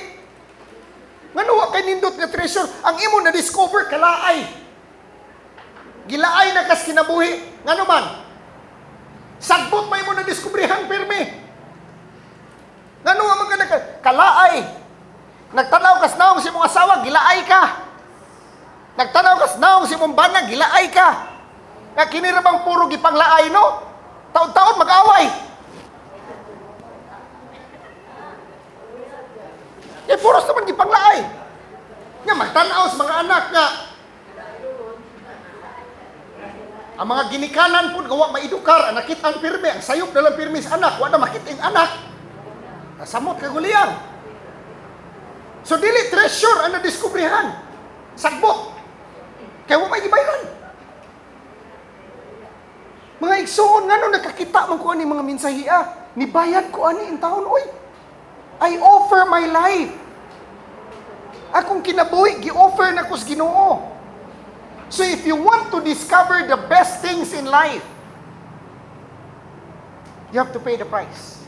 Ngano wa kay lindot nga treasure ang imo na-discover kalaay? Gilaay na kas kinabuhi. Ngano man? Sagbot may mo na-discoveryhan pirmi. Ngano man ka kalaay? Nagtanaw kas naong si mong asawa, gilaay ka. Nagtanaw kas naong si mong bana, gilaay ka. Nga kinirabang puro gipanglaay, no? Taon-taon mag-away. Puros naman gipanglaay. Nga magtanaw sa mga anak nga ang mga ginikanan po gawa maidukar, ang nakitaan pirmi, ang sayop na lang pirmi sa anak, wala makiting anak. Kasamot kagulian. So dili treasure ang nadiskubrihan. Sagbot. Kaya mo may gibayran. Mga igsoon nga nung nakakita man ko ani mga mensahiya, nibayad ko ani in taon, oy. I offer my life. Akong kinabuhi, gi-offer na ko sa Ginoo. So if you want to discover the best things in life, you have to pay the price.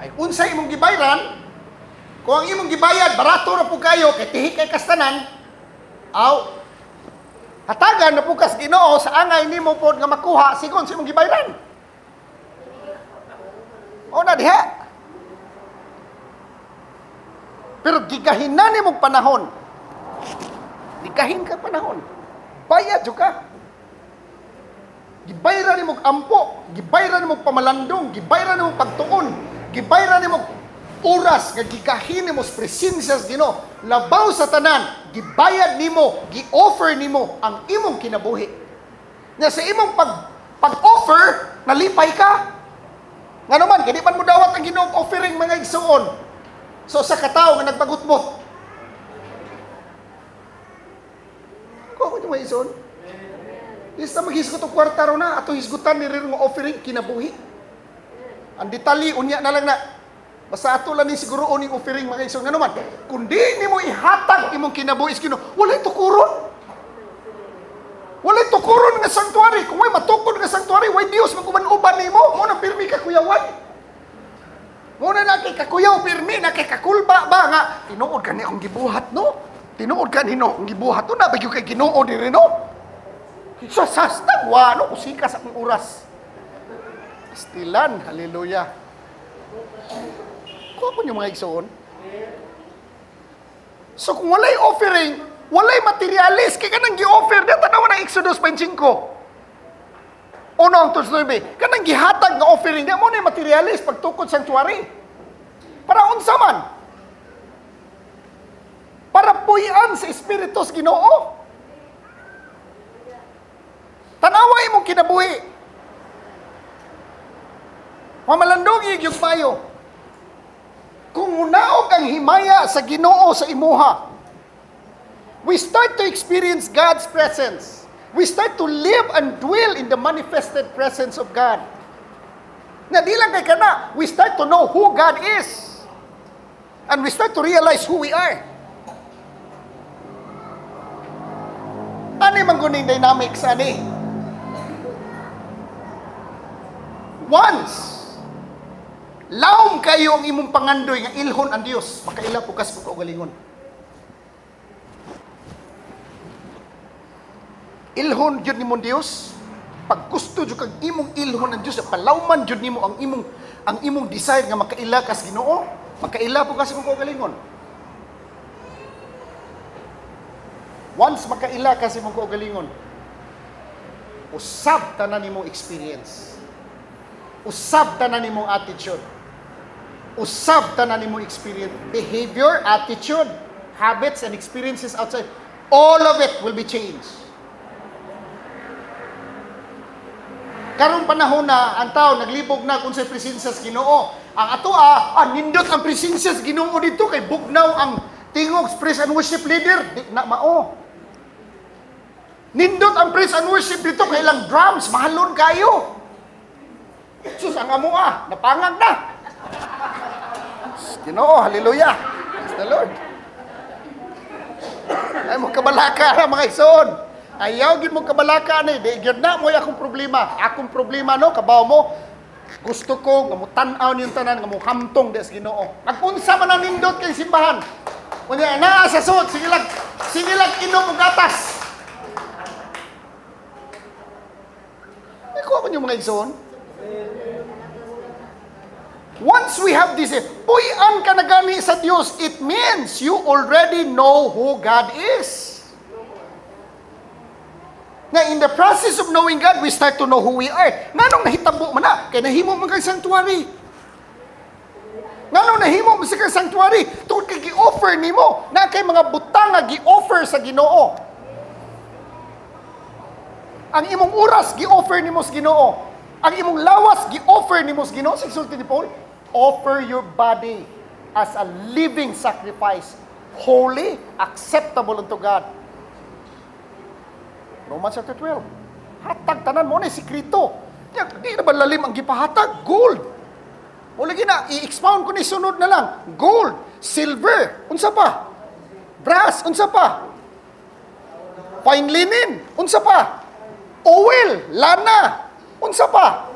Ay unsay imong gibayran, kung ang imong gibayad barato ra po kayo kay tihi kay kastanan, hatagan na po kas Ginoo sa angay nimo pod nga makuha sigon sa imong gibayran. O na diha. Pero gigahinan nimong panahon. Gigahin ka panahon. Bayad jud ka. Gibayran nimong ampo, gibayran nimong pamalandong, gibayran nimong pagtuon, gibayran nimo oras nga gigahin nimo sa presensya sa Ginoo, labaw sa tanan, gibayad nimo, gi-offer nimo ang imong kinabuhi. Nga sa imong pag-offer, nalipay ka. Nga naman, kini man mo dawat ang Ginoong offering mga igsuon. So sa katawo nga nagpagutbot. Ko mo igsuon? Isa maghisgot og kwarta ro na ato hisgutan ni rin nga offering kinabuhi. Ang detalye unya na lang na basta ato lang ni siguro uning offering mga igsoon nga naman. Kundi nimo ihatag imong kinabuhi sa Ginoo, walay tukuron. Walay tukuron nga sanctuary. Kung may matukod nga sanctuary, why Dios maguban-uban nimo? Mo na pirmi ka kuyawan. Mo na kay kakuyaw pirmi na kay kakulba ba nga tinuod ka ni akong gibuhat, no? Tinuod ka ni no, ang gibuhat no na bagyo kay Ginoo diri no. Sa sastag wa no usika sa akong oras. Stilan, hallelujah. Kuha po niyo mga igsoon. So kung walay offering, walay materialis, kaya kanang gi-offer, dito naman ang Exodus 5:5. Uno ang 9. Kanang gihatag nga offering, di mo na yung materialis, pagtukod sanctuary. Para unsa man. kinabuhian sa Espiritu sa Ginoo. Tanawa imong kinabuhi. Mamalandong yung payo. Kung unaog ang himaya sa Ginoo sa imuha, we start to experience God's presence. We start to live and dwell in the manifested presence of God. Na di lang kay kana, we start to know who God is. And we start to realize who we are. Ano yung mangguning dynamics, ani? Once, laom kayo ang imong pangandoy nga ilhon ang Dios, makaila pukas po kaugalingon. Ilhon jud nimong Dios, pag gusto jud kag imong ilhon ang Dios, palawman jud nimo ang imong desire nga makaila kas Ginoo, makaila pukas po kaugalingon. Once makaila kas imong kaugalingon, usab tanan nimong experience. Usab tanan nimong attitude. Usab tanan nimong experience, behavior, attitude, habits and experiences outside. All of it will be changed. Karong panahon na ang tao naglibog na kung sa presensya sa Ginoo. Ang ato nindot ang presensya sa Ginoo dito kay bugnaw ang tingog praise and worship leader, di na mao. Nindot ang praise and worship dito kay ilang drums, mahalon kayo. Sus, ang amo napangag na. Ginoo, hallelujah. Praise the Lord. Ay mo kabalaka na mga igsoon. Ayaw gid mo kabalaka ni, di gyud na mo akong problema. Akong problema no, kabaw mo. Gusto ko nga mo tan-aw niyong tanan nga mo hamtong des Ginoo. Pag-unsa man ang nindot kay simbahan. Kunya naa sa suot, sige lang inom og gatas. Ako yung mga igsoon. Once we have this, puyan ka na gani sa Diyos, it means you already know who God is. Na in the process of knowing God, we start to know who we are. Nganong nahitabo man na, kaya nahimo man kay sanctuary. Nganong nahimo man sa kay sanctuary, tungkol kay gi-offer nimo, na kay mga butang nga gi-offer sa Ginoo. Ang imong oras gi-offer nimo sa Ginoo. Ang imong lawas gi-offer nimo sa Ginoo. Sigsulti ni Paul, offer your body as a living sacrifice, holy, acceptable unto God. Romans chapter 12. Hatag tanan mo na sikrito. Di na ba lalim ang gipahatag? Gold. O lagi na, i-expound ko ni sunod na lang. Gold, silver, unsa pa? Brass, unsa pa? Fine linen, unsa pa? Oil, lana, unsa pa?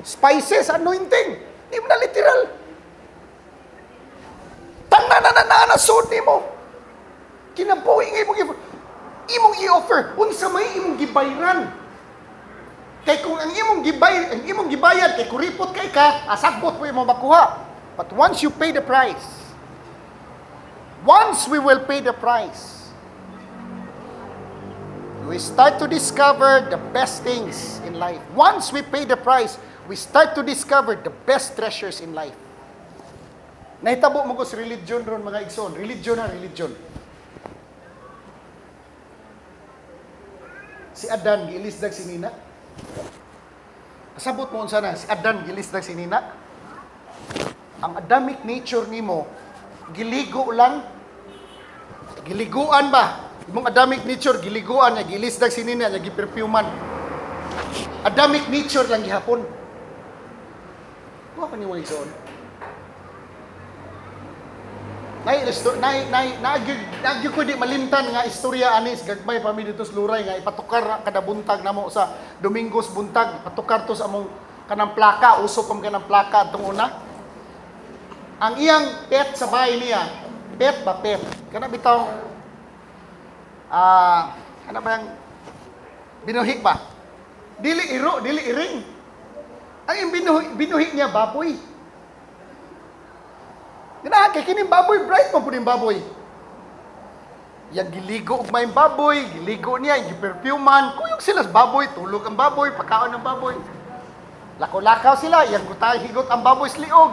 Spices, anointing. Di mo na literal. Tanan na nasod ni mo. Kinabuhi nga imong i-offer. Unsa may imong gibayran. Kay kung ang imong gibayad kay kuripot kay ka, asagbot mo makuha. But once you pay the price, once we will pay the price, we start to discover the best things in life. Once we pay the price, we start to discover the best treasures in life. Nahitabo mo ko sa religion ron mga igsoon. Religion. Si Adan gilisdag si Nina. Kasabot mo unsa na si Adan gilisdag si Nina. Ang Adamic nature nimo giligo lang. Giliguan ba? Imong Adamic nature giliguan niya, gilisdag si Nina, niya giperfuman. Adamic nature lang gihapon. Wa pa ni mo igsoon. Nagyo ko di malimtan nga istorya anis gagmay pa mi dito sa Luray nga ipatukar kada buntag namo sa Domingos buntag ipatukar to sa among kanang plaka usop ang kanang plaka atong una. Ang iyang pet sa bahay niya, pet kana bitaw ano ba yung binuhik ba? Dili iring. Ang yung binuhik niya baboy. Ganahan kay kining baboy, bright man po ning baboy. Yang giligo og may baboy, giligo niya, giperfuman, kuyog sila sa baboy, tulog ang baboy, pagkaon ng baboy. Lakaw-lakaw sila, yang gutay higot ang baboy sa liog.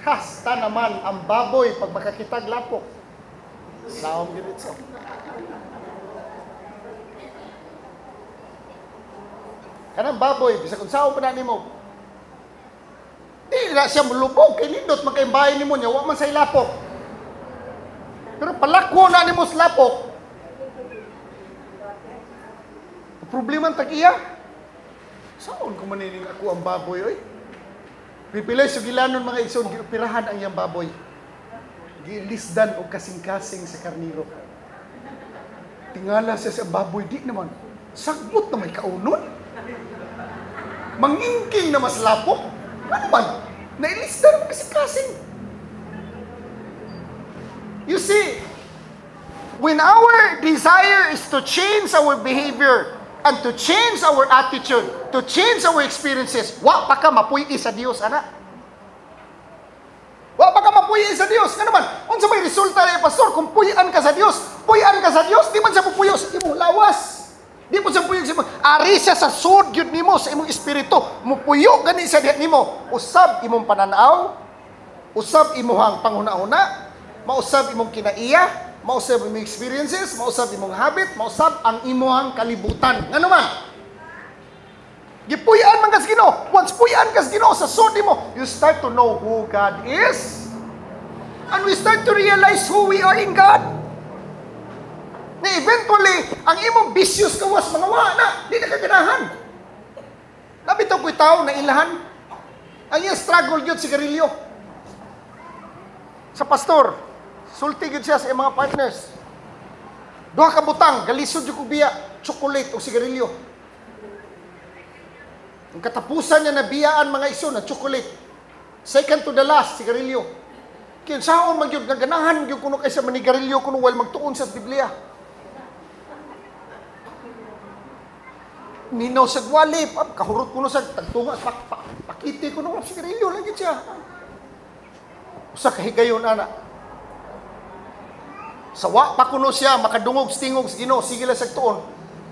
Hasta naman ang baboy pag makakitag lapok. Saom diretso. Kanang baboy, bisag kung sao pa na nimo. Di na siya mulubog, kay nindot magkaimbahin nimo niya, wa man sa ilapok. Pero palakwo na nimo sa lapok. Problema ang tag-iya. Saan ko manining ako ang baboy, oy? Pipilay sa gilanon mga igsoon, gioperahan ang iyang baboy. Gilisdan o kasing-kasing sa karniro. Tingala siya sa baboy, di naman. Sagbot na may kaunon. Mangingking na mas lapok. Ano man? Nailisdan o kasing-kasing. You see, when our desire is to change our behavior and to change our attitude, to change our experiences, wa pa ka mapuy sa Dios, anak. Wa pa ka mapuy sa Dios. Nga naman, unsa may resulta ni pastor kung puyan ka sa Dios? Puyan ka sa Dios, di man siya pupuyo sa imong lawas. Di mo siya puyo sa imong ari siya sa sud gyud nimo sa imong espiritu. Mupuyo gani sa diha nimo. Usab imong pananaw, usab imong panghuna-huna, mausab imong kinaiya, mausab imong experiences, mausab imong habit, mausab ang imong kalibutan. Nga naman, gipuyan man kas Ginoo. Once puyan kas Ginoo sa sud mo, you start to know who God is. And we start to realize who we are in God. Na eventually, ang imong vicious kawas mga na, di na kaganahan. Nabitaw ko'y tao na ilahan. Ang iyang struggle yun, sigarilyo. Sa pastor, sulti yun siya sa iyang mga partners. Duha ka butang, galisod yung kubiya, chocolate o sigarilyo. Ang katapusan niya na biyaan mga iso na chocolate. Second to the last, sigarilyo. Kaya saan man yun, ganahan yung kuno kaysa manigarilyo kuno while magtuon sa Biblia. Ninaw sa gwalip, kahurot kuno sa tagtunga, pakiti kuno, sigarilyo lang yun siya. Usa kahigayon, anak. Sawa pa kuno siya, makadungog, stingog, Ginoo, sige lang sa tuon.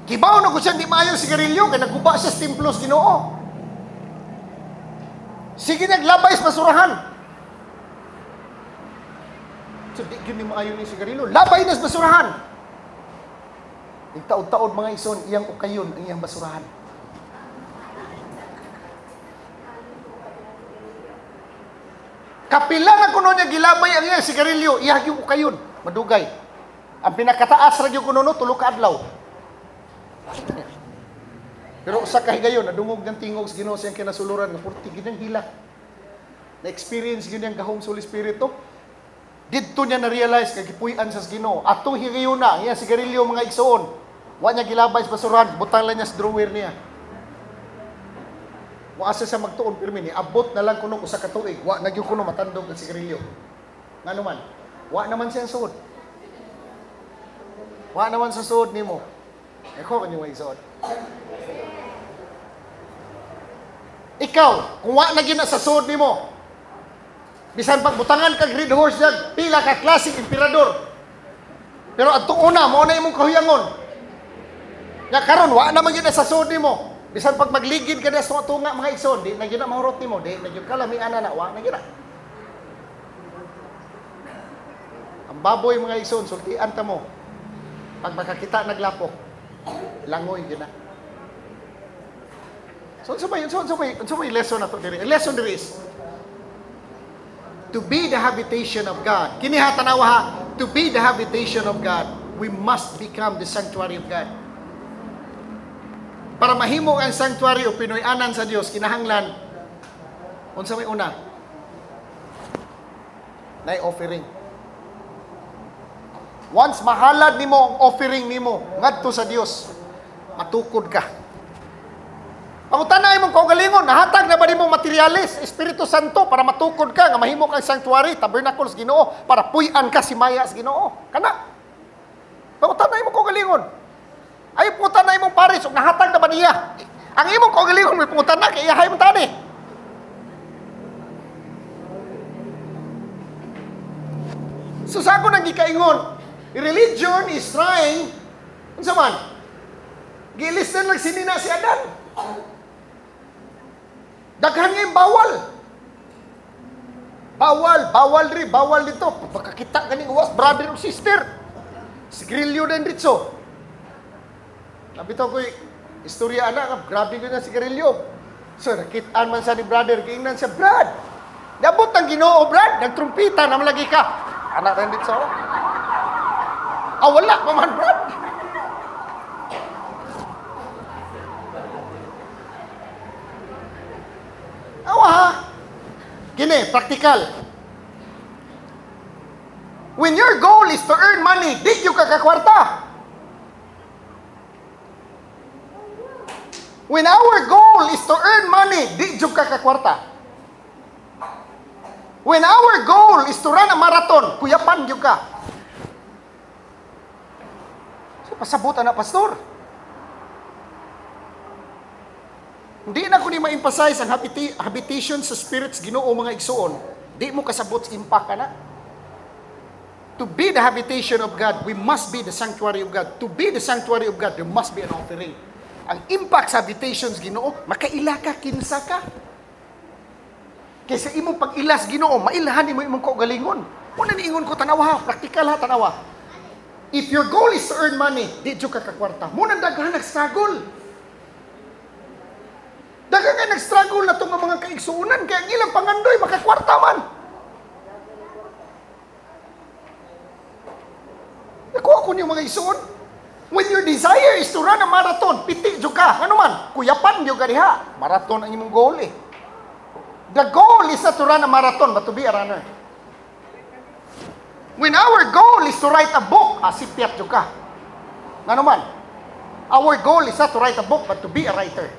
Kibaw na ko siya, di maayo sigarilyo, kaya naguba siya sa templos, Ginoo. Sige naglabay sa basurahan. So, di yun yung maayo ni sigarilyo. Labay na sa basurahan. Taod-taod mga ison, iyang ukayon, ang iyang basurahan. Kapila na kuno niya gilabay ang iyang sigarilyo, iyang yung ukayon, madugay. Ang pinakataas ra gyud kuno no, tulo ka adlaw. Pero sa kahigayon, nadungog ng tingog sa Ginoo siyang kinasuluran, nga purti ginang hila. Na-experience yun yung gahong sa Holy Espiritu. Dito niya na-realize, kagipuyan sa Ginoo. Atong higayon na, yan sigarilyo mga igsoon. Wa niya gilabay sa basurahan, butang lang niya sa drawer niya. Wa asa siya magtuon, pero abot na lang kuno usa ka tuig. Wa nagyud kuno matandog ang sigarilyo. Ngano man? Wa naman siya suod. Wa naman sa suod nimo. Eko kanyo way suod. Ikaw, kung wa na gina sa suod nimo, bisan pagbutangan kag red horse yan, pila ka klaseng emperador. Pero adto una, mao na imong kahuyangon. Nga karon wa na man gina sa suod nimo. Bisan pag magligid ka na sa tunga mga igsoon, di na gina mahurot nimo, di na gyud kalamian na wa na gina. Ang baboy mga igsoon, sultian ta mo. Pag makakita naglapok, langoy gina. So may lesson na to diri. Lesson diri is to be the habitation of God. Kini ha tanawa ha, to be the habitation of God, we must become the sanctuary of God. Para mahimo ang sanctuary o Pinoy-anan sa Dios, kinahanglan unsa may una? Nay offering. Once mahalad nimo ang offering nimo ngadto sa Dios, matukod ka. Pangutan-ay mong kaugalingon, nahatag na ba nimo materialis, Espiritu Santo para matukod ka nga mahimo kang sanctuary, tabernacle sa Ginoo para puy-an ka si Maya sa Ginoo. Kana. Pangutan-ay mong kaugalingon. Ay pungutan na imong pares ug nahatag na ba niya? Ang imong kaugalingon may pungutan na kay iyahay mo tani. So sa ako nang gikaingon, religion is trying unsa man? Gilistan lang sinina si Adan. Daghan nga bawal. Bawal dito. Pagkakita ganing uwas brother o sister. Sigarilyo din dito. Nabitaw ko istorya anak, grabe ko na sigarilyo. So, nakitaan man sa ni brother, kaingnan siya, Brad, nabot ang Ginoo, Brad, nagtrumpita, namalagi ka. Anak rin dito. Wala pa man, Brad. Kini, practical. When your goal is to earn money, di yung kakakwarta. When our goal is to earn money, di yung kakakwarta. When our goal is to run a marathon, kuyapan yung ka. So, pasabutan na, pastor. Hindi na ko ni ma-emphasize ang habitation sa spirits Ginoo mga igsuon. Di mo kasabot sa impact ka na. To be the habitation of God, we must be the sanctuary of God. To be the sanctuary of God, there must be an offering. Ang impact sa habitations Ginoo, makaila ka, kinsa ka. Kaysa imong pag-ilas Ginoo, mailahan mo imong kaugalingon. Una niingon ko, tanawa ha, practical ha, tanawa. If your goal is to earn money, di dyo ka kakwarta. Muna daghan nag-struggle. Daghan ka nag-struggle na itong mga kaigsuunan, kaya ang ilang pangandoy, makakwarta man. Nakuha ko niyo mga igsuon. When your desire is to run a marathon, piti dyo ka. Ano man, kuyapan dyo ka diha. Marathon ang imong goal eh. The goal is not to run a marathon, but to be a runner. When our goal is to write a book, sipiat dyo ka. Ano man, our goal is not to write a book, but to be a writer.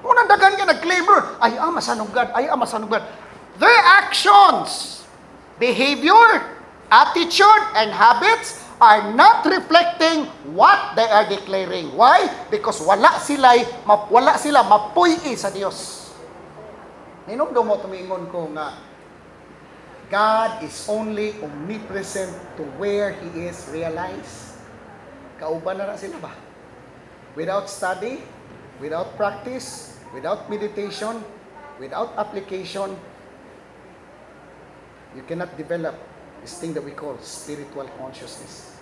Unang dagan ka nag-claim, ay masanugad, ay masanugad. Their actions, behavior, attitude, and habits are not reflecting what they are declaring. Why? Because wala sila mapuy sa Dios. Ninumdo mo tumingon ko nga, God is only omnipresent to where He is realized. Kauban na sila ba? Without study, without practice, without meditation, without application, you cannot develop this thing that we call spiritual consciousness.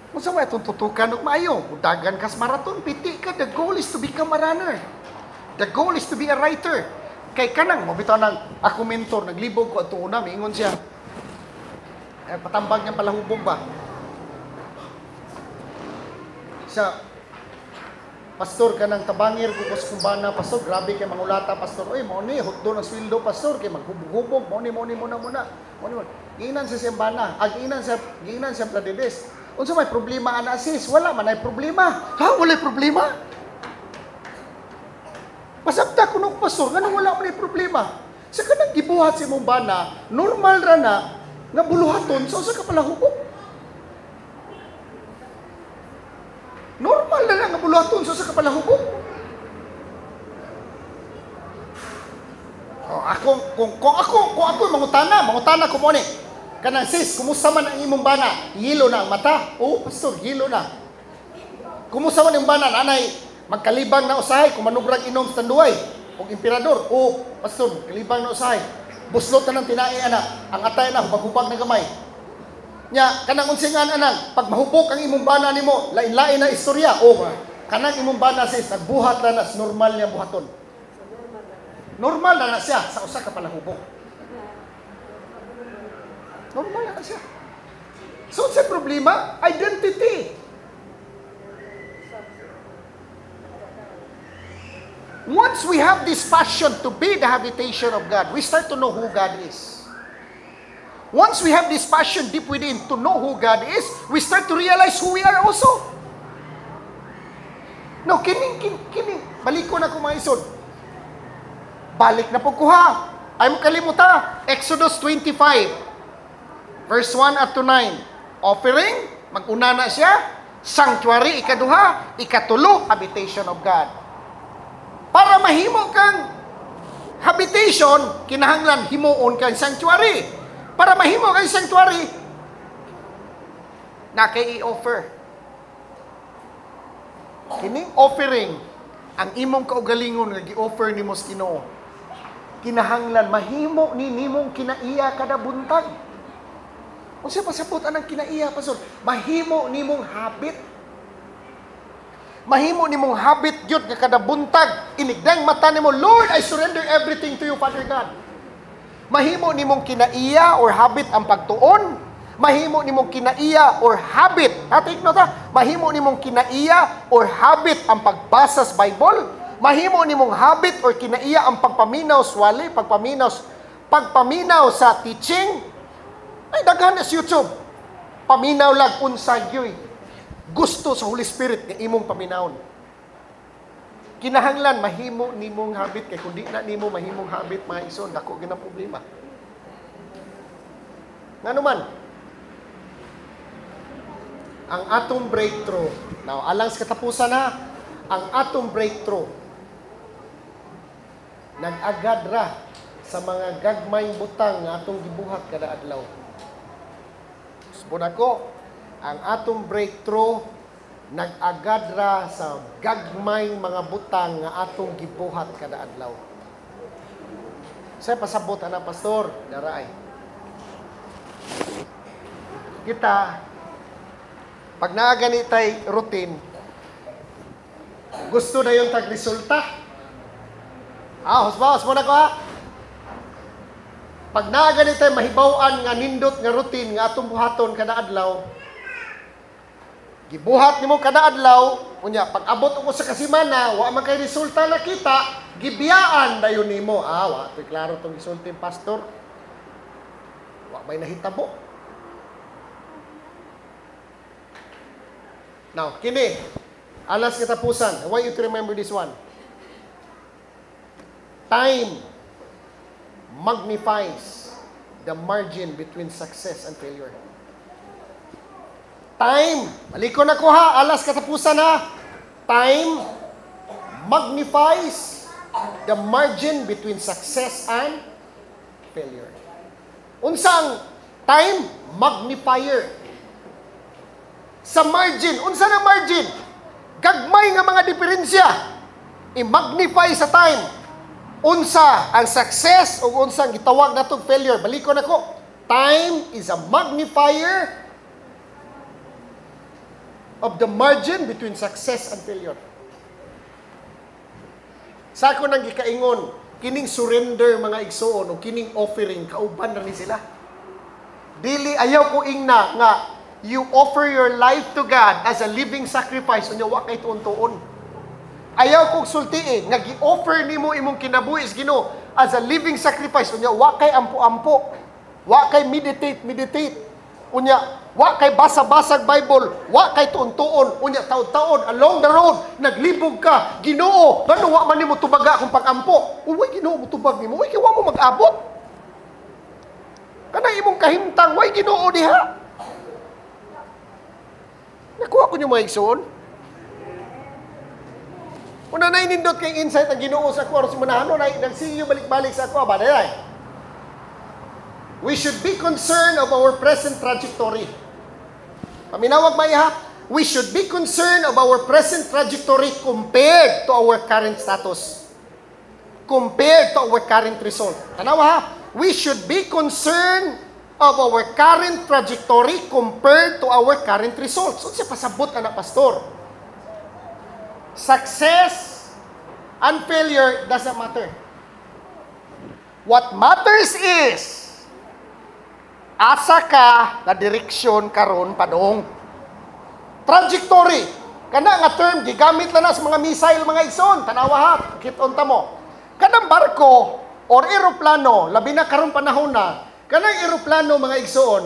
Kung sa mga itong tutukan ng maayo, budagan ka sa marathon, piti ka, the goal is to become a runner. The goal is to be a writer. Kay kanang, mabitaw ng ako mentor, naglibog ko at una, maingon siya. Patambag niyang palahubog ba? Siya, pastor ka ng tabangir ko sa kumbana, pastor, grabe kay mangulata, pastor, oy, mo ni, hutdo ng sweldo, pastor, kay maghubog-hubog, mo ni, muna. Giinan sa sembana, giinan sa pladides. Unsa may problema, ana sis? Wala man ay problema. Ha? Wala problema? Pasabta ko nung pastor, ganun wala man ay problema. Sa kanang gibuhat sa imong bana, normal ra na, nga buluhaton, so sa kapalahubog. Normal na lang ang buluhaton sa kapalahubog. Kung ako mangutana ko mo ni. Kanang sis, kumusta man ang imong bana? Yelo na ang mata. Oh, pastor, yelo na. Kumusta man ang bana? Nanay, magkalibang na usahay, kung manugrag inom sa tanduay. Kung emperador, oh, pastor, kalibang na usahay. Buslot na ng tinai, anak. Ang atay na, hubag-hubag na gamay. Nya kanang unsingan anang pag mahubok ang imong bana nimo lain-lain na istorya kanang imong bana sis nagbuhat na nas normal niya buhaton. Normal na siya sa usa ka palahubog. Normal na siya. So sa problema, identity. Once we have this passion to be the habitation of God, we start to know who God is. Once we have this passion deep within to know who God is, we start to realize who we are also. No, kining, balik ko na ko mga isod. Balik na po ko ha. Ay mo kalimuta. Exodus 25, verse 1 up to 9. Offering, mag-una na siya. Sanctuary, ikaduha. Ikatulo, habitation of God. Para mahimo kang habitation, kinahanglan himuon kang sanctuary. Para mahimo kang sanctuary, na kay i-offer. Kining offering, ang imong kaugalingon nga gi-offer nimo sa Ginoo. kinahanglan mahimo ni nimong kinaiya kada buntag. Unsa pasabot anang kinaiya, pastor? Mahimo nimong habit. Mahimo nimong habit gyud nga kada buntag inigdang mata nimo, Lord, I surrender everything to you, Father God. Mahimo nimong kinaiya or habit ang pagtuon. Mahimo nimong kinaiya or habit. Take note ha. Mahimo nimong kinaiya or habit ang pagbasa sa Bible. Mahimo nimong habit or kinaiya ang pagpaminaw sa wali, pagpaminaw sa teaching. Ay daghan sa YouTube. Paminaw lang unsa gyoy gusto sa Holy Spirit nga imong paminawon. Kinahanglan mahimo nimong habit, kay kundi na nimo mahimong habit, mga ison, dako gyud ang problema. Ngano man ang atong breakthrough. Now, alang sa katapusan na, ang atong breakthrough nag-agad ra sa mga gagmayng butang nga atong gibuhat kada adlaw. Subod ako, ang atong breakthrough nag-agad ra sa gagmayng mga butang nga atong gibuhat kada adlaw. Sa pasabot ana, pastor, daraay. Kita pag naaganitay routine, gusto na yung tag-resulta. Husbawas mo na ko ha. Pag naaganitay mahibawaan nga nindot nga routine nga atong buhaton kada adlaw, gibuhat nimo kada adlaw, unya pag abot ko sa kasimana, wa man kay resulta nakita, gibiyaan dayon nimo. Wa to'y klaro tong gisulti, pastor. Wa may nahitabo. Now, kini, alas katapusan. I want you to remember this one. Time magnifies the margin between success and failure. Time, maliko na ko ha, alas katapusan ha. Time magnifies the margin between success and failure. Unsang time magnifier? Sa margin, unsa na margin? Gagmay nga mga diferensya. I-magnify sa time. Unsa ang success o unsa ang gitawag natong failure. Baliko na ko. Time is a magnifier of the margin between success and failure. Sa ako nang gikaingon, kining surrender mga igsoon o kining offering, kauban na ni sila. Dili, ayaw ko ingna nga you offer your life to God as a living sacrifice, unya wa kay tuon-tuon. Ayaw kong sultiin nga gi-offer nimo imong kinabuhi is Ginoo as a living sacrifice, unya wa kay ampo-ampo, wa kay meditate. Unya wa kay basa-basag Bible, wa kay tuon-tuon, unya taon-taon along the road naglibog ka. Ginoo, ngano wa man nimo tubaga akong pag-ampo? Uy Ginoo, mo tubag nimo, uy wa mo mag-abot. Kanang imong kahimtang, way Ginoo diha. Nakuha ko niyo mga igsoon. Una na inindot kay insight ang Ginoo sa ako, sa manahano na nagsiyo balik-balik sa ako, ba day. We should be concerned of our present trajectory. Paminawag may ha, we should be concerned of our present trajectory compared to our current status. Compared to our current result. Tanawa ha, we should be concerned of our current trajectory compared to our current results. So, siya pasabot, anak pastor. Success and failure doesn't matter. What matters is, asa ka na direksyon karon padong. Trajectory. Kana nga term, gigamit lang na sa mga missile, mga igsoon. Tanawa ha, kiton ta mo. Kanang barko or eroplano, labi na karon panahon na, kanang eroplano mga igsoon,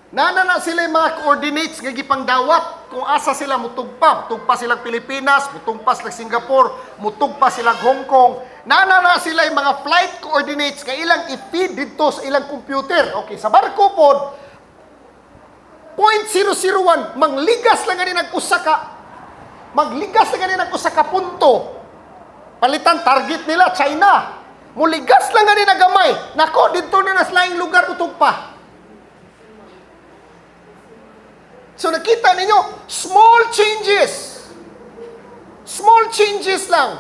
na sila yung mga coordinates nga gipangdawat kung asa sila mutugpa. Mutugpa silang Pilipinas, mutugpa silang Singapore, mutugpa silang Hong Kong. Na sila yung mga flight coordinates nga ilang i-feed dito sa ilang computer. Okay, sa barko pod, 0.001, magligas lang ganin nag-usaka punto. Palitan target nila, China. Muligas lang ganin na gamay. Nako, dito na naslaing lugar utog pa. So nakita ninyo, small changes. Small changes lang.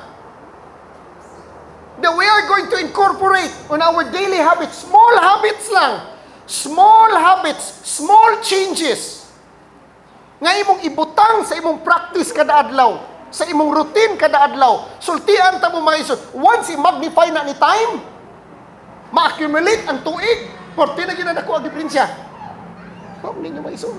that we are going to incorporate on our daily habits. Small habits lang. Small habits, small changes. Nga imong ibutang sa imong practice kada adlaw, sa imong routine kada adlaw. Sultian ta mo mga iso. Once i-magnify na ni time, ma-accumulate ang tuig. Porti na ginanako ang diferensya. Kung ninyo mga iso.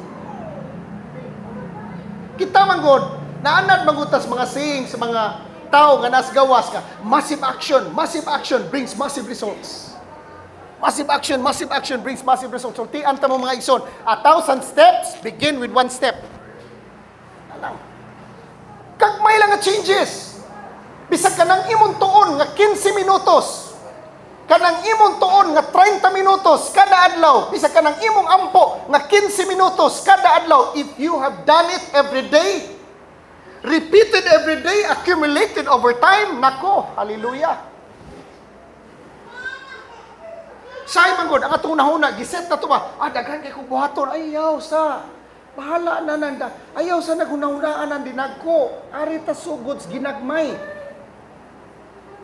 Kita man God, naanad magutas mga sayings sa mga tao nga nas gawas ka. Massive action brings massive results. Massive action brings massive results. Sultian ta mo mga ison. 1,000 steps begin with 1 step. Alang. Kagmay lang nga changes. Bisag ka ng imong tuon nga 15 minutos. Kanang imong tuon nga 30 minutos kada adlaw. Bisag ka ng imong ampo nga 15 minutos kada adlaw. If you have done it every day, repeated every day, accumulated over time, nako, hallelujah. Say man God, ang atong nahuna, giset na ito ba? Daghan kay kong buhaton. Ayaw sa. Bahala na nanda. Ayaw sa naghunahunaan ang dinagko. Arita sugods, ginagmay.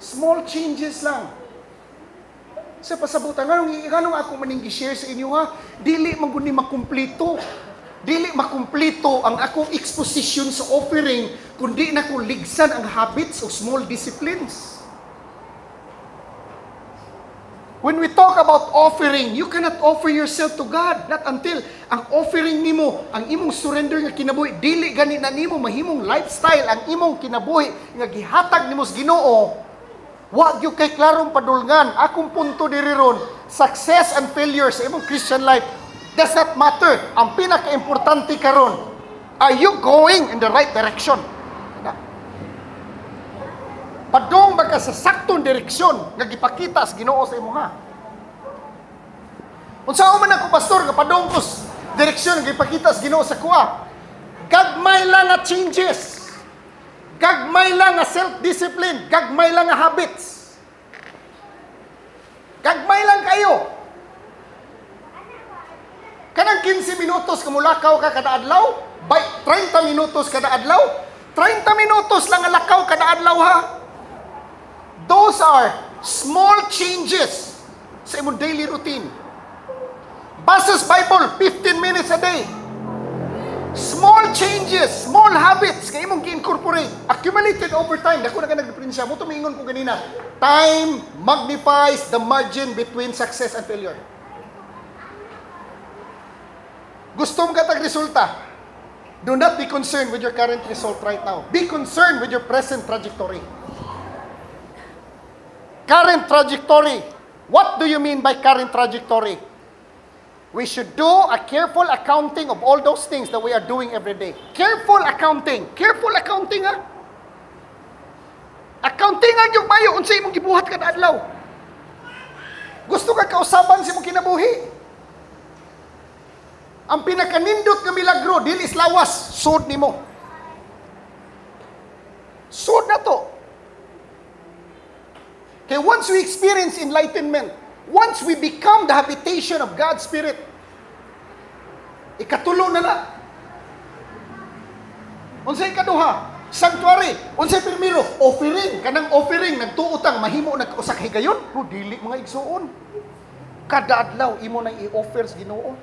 Small changes lang. Sa pasabutan, ganong ako maning gi-share sa inyo ha? Dili man guni makumplito. Dili makumplito ang akong exposition sa offering, kundi na kung ligsan ang habits o small disciplines. When we talk about offering, you cannot offer yourself to God. Not until ang offering nimo, ang imong surrender nga kinabuhi, dili gani na nimo mahimong lifestyle, ang imong kinabuhi nga gihatag nimo sa Ginoo. Wa gyud kay klarong padulngan. Akong punto diri ron, success and failure sa imong Christian life does not matter. Ang pinaka-importante karon, are you going in the right direction? Padung baka sa saktong direksyon nga gipakita sa Ginoo sa imuha. Unsa man ako pastor nga padung ko sa direksyon nga gipakita sa Ginoo sa kuha. Gagmay lang nga changes. Gagmay lang nga self-discipline, gagmay lang nga habits. Gagmay lang kayo. Kanang 15 minutos kamulakaw ka kada adlaw, by 30 minutos kada adlaw, 30 minutos lang nga lakaw kada adlaw ha. Those are small changes sa imong daily routine. Bases Bible, 15 minutes a day. Small changes, small habits, kaya imong gi-incorporate. Accumulated over time. Dako na ka nagdiferensya. Mo tumingon ko ganina. Time magnifies the margin between success and failure. Gusto mo katag resulta? Do not be concerned with your current result right now. Be concerned with your present trajectory. Current trajectory. What do you mean by current trajectory? We should do a careful accounting of all those things that we are doing every day. Careful accounting. Careful accounting ha. Accounting ang yung mayo. Unsay imong gibuhat kada adlaw. Gusto ka kausaban sa imong kinabuhi. Ang pinakanindot nga milagro, dili is lawas. Sud nimo. Sud na to. Okay, once we experience enlightenment, once we become the habitation of God's Spirit, ikatulo na na. Unsay ikaduha? Sanctuary. Unsay primero? Offering. Kanang offering, nagtuutang, mahimo nagkausak higayon. Dili mga igsuon. Kada adlaw, imo na i-offer sa Ginoo.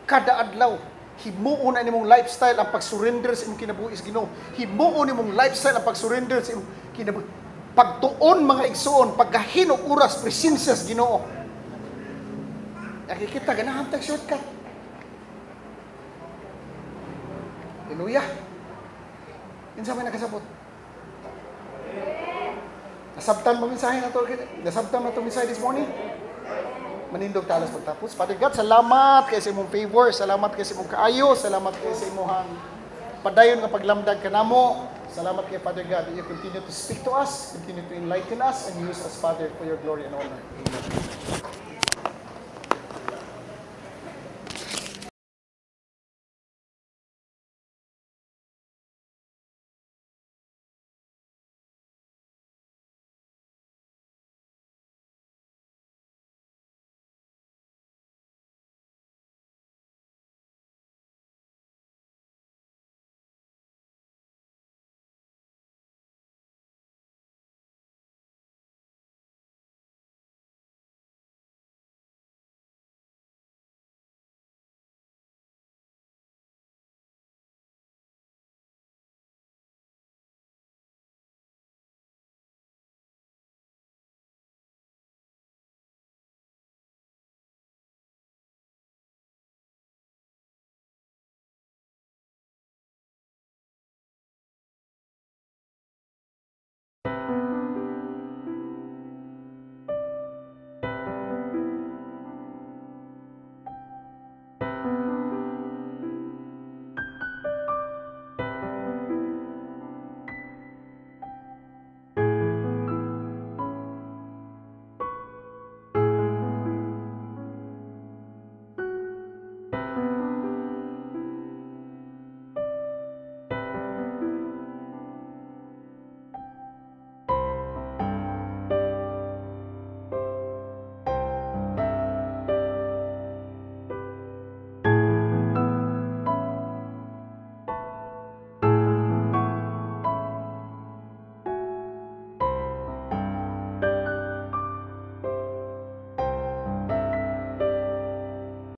Kada adlaw, himuon na nimong lifestyle ang pag-surrender sa imong kinabuhi sa Ginoo. Himuon nimong lifestyle ang pag-surrender sa imong kinabuhi. Pagtuon mga igsuon, pagkahin og oras presensya sa Ginoo. Nakikita ganahan tag shortcut. Hallelujah. Kinsa may nakasabot? Nasabtan mo mensahe na to? Nasabtan mo to mensahe this morning? Manindog talas pagtapos. Father God, salamat kay sa imong favor, salamat kay sa imong kaayo, salamat kay sa imong padayon nga paglamdag kanamo. Salamat kay Father God that you continue to speak to us, continue to enlighten us, and use us, Father, for your glory and honor. Amen.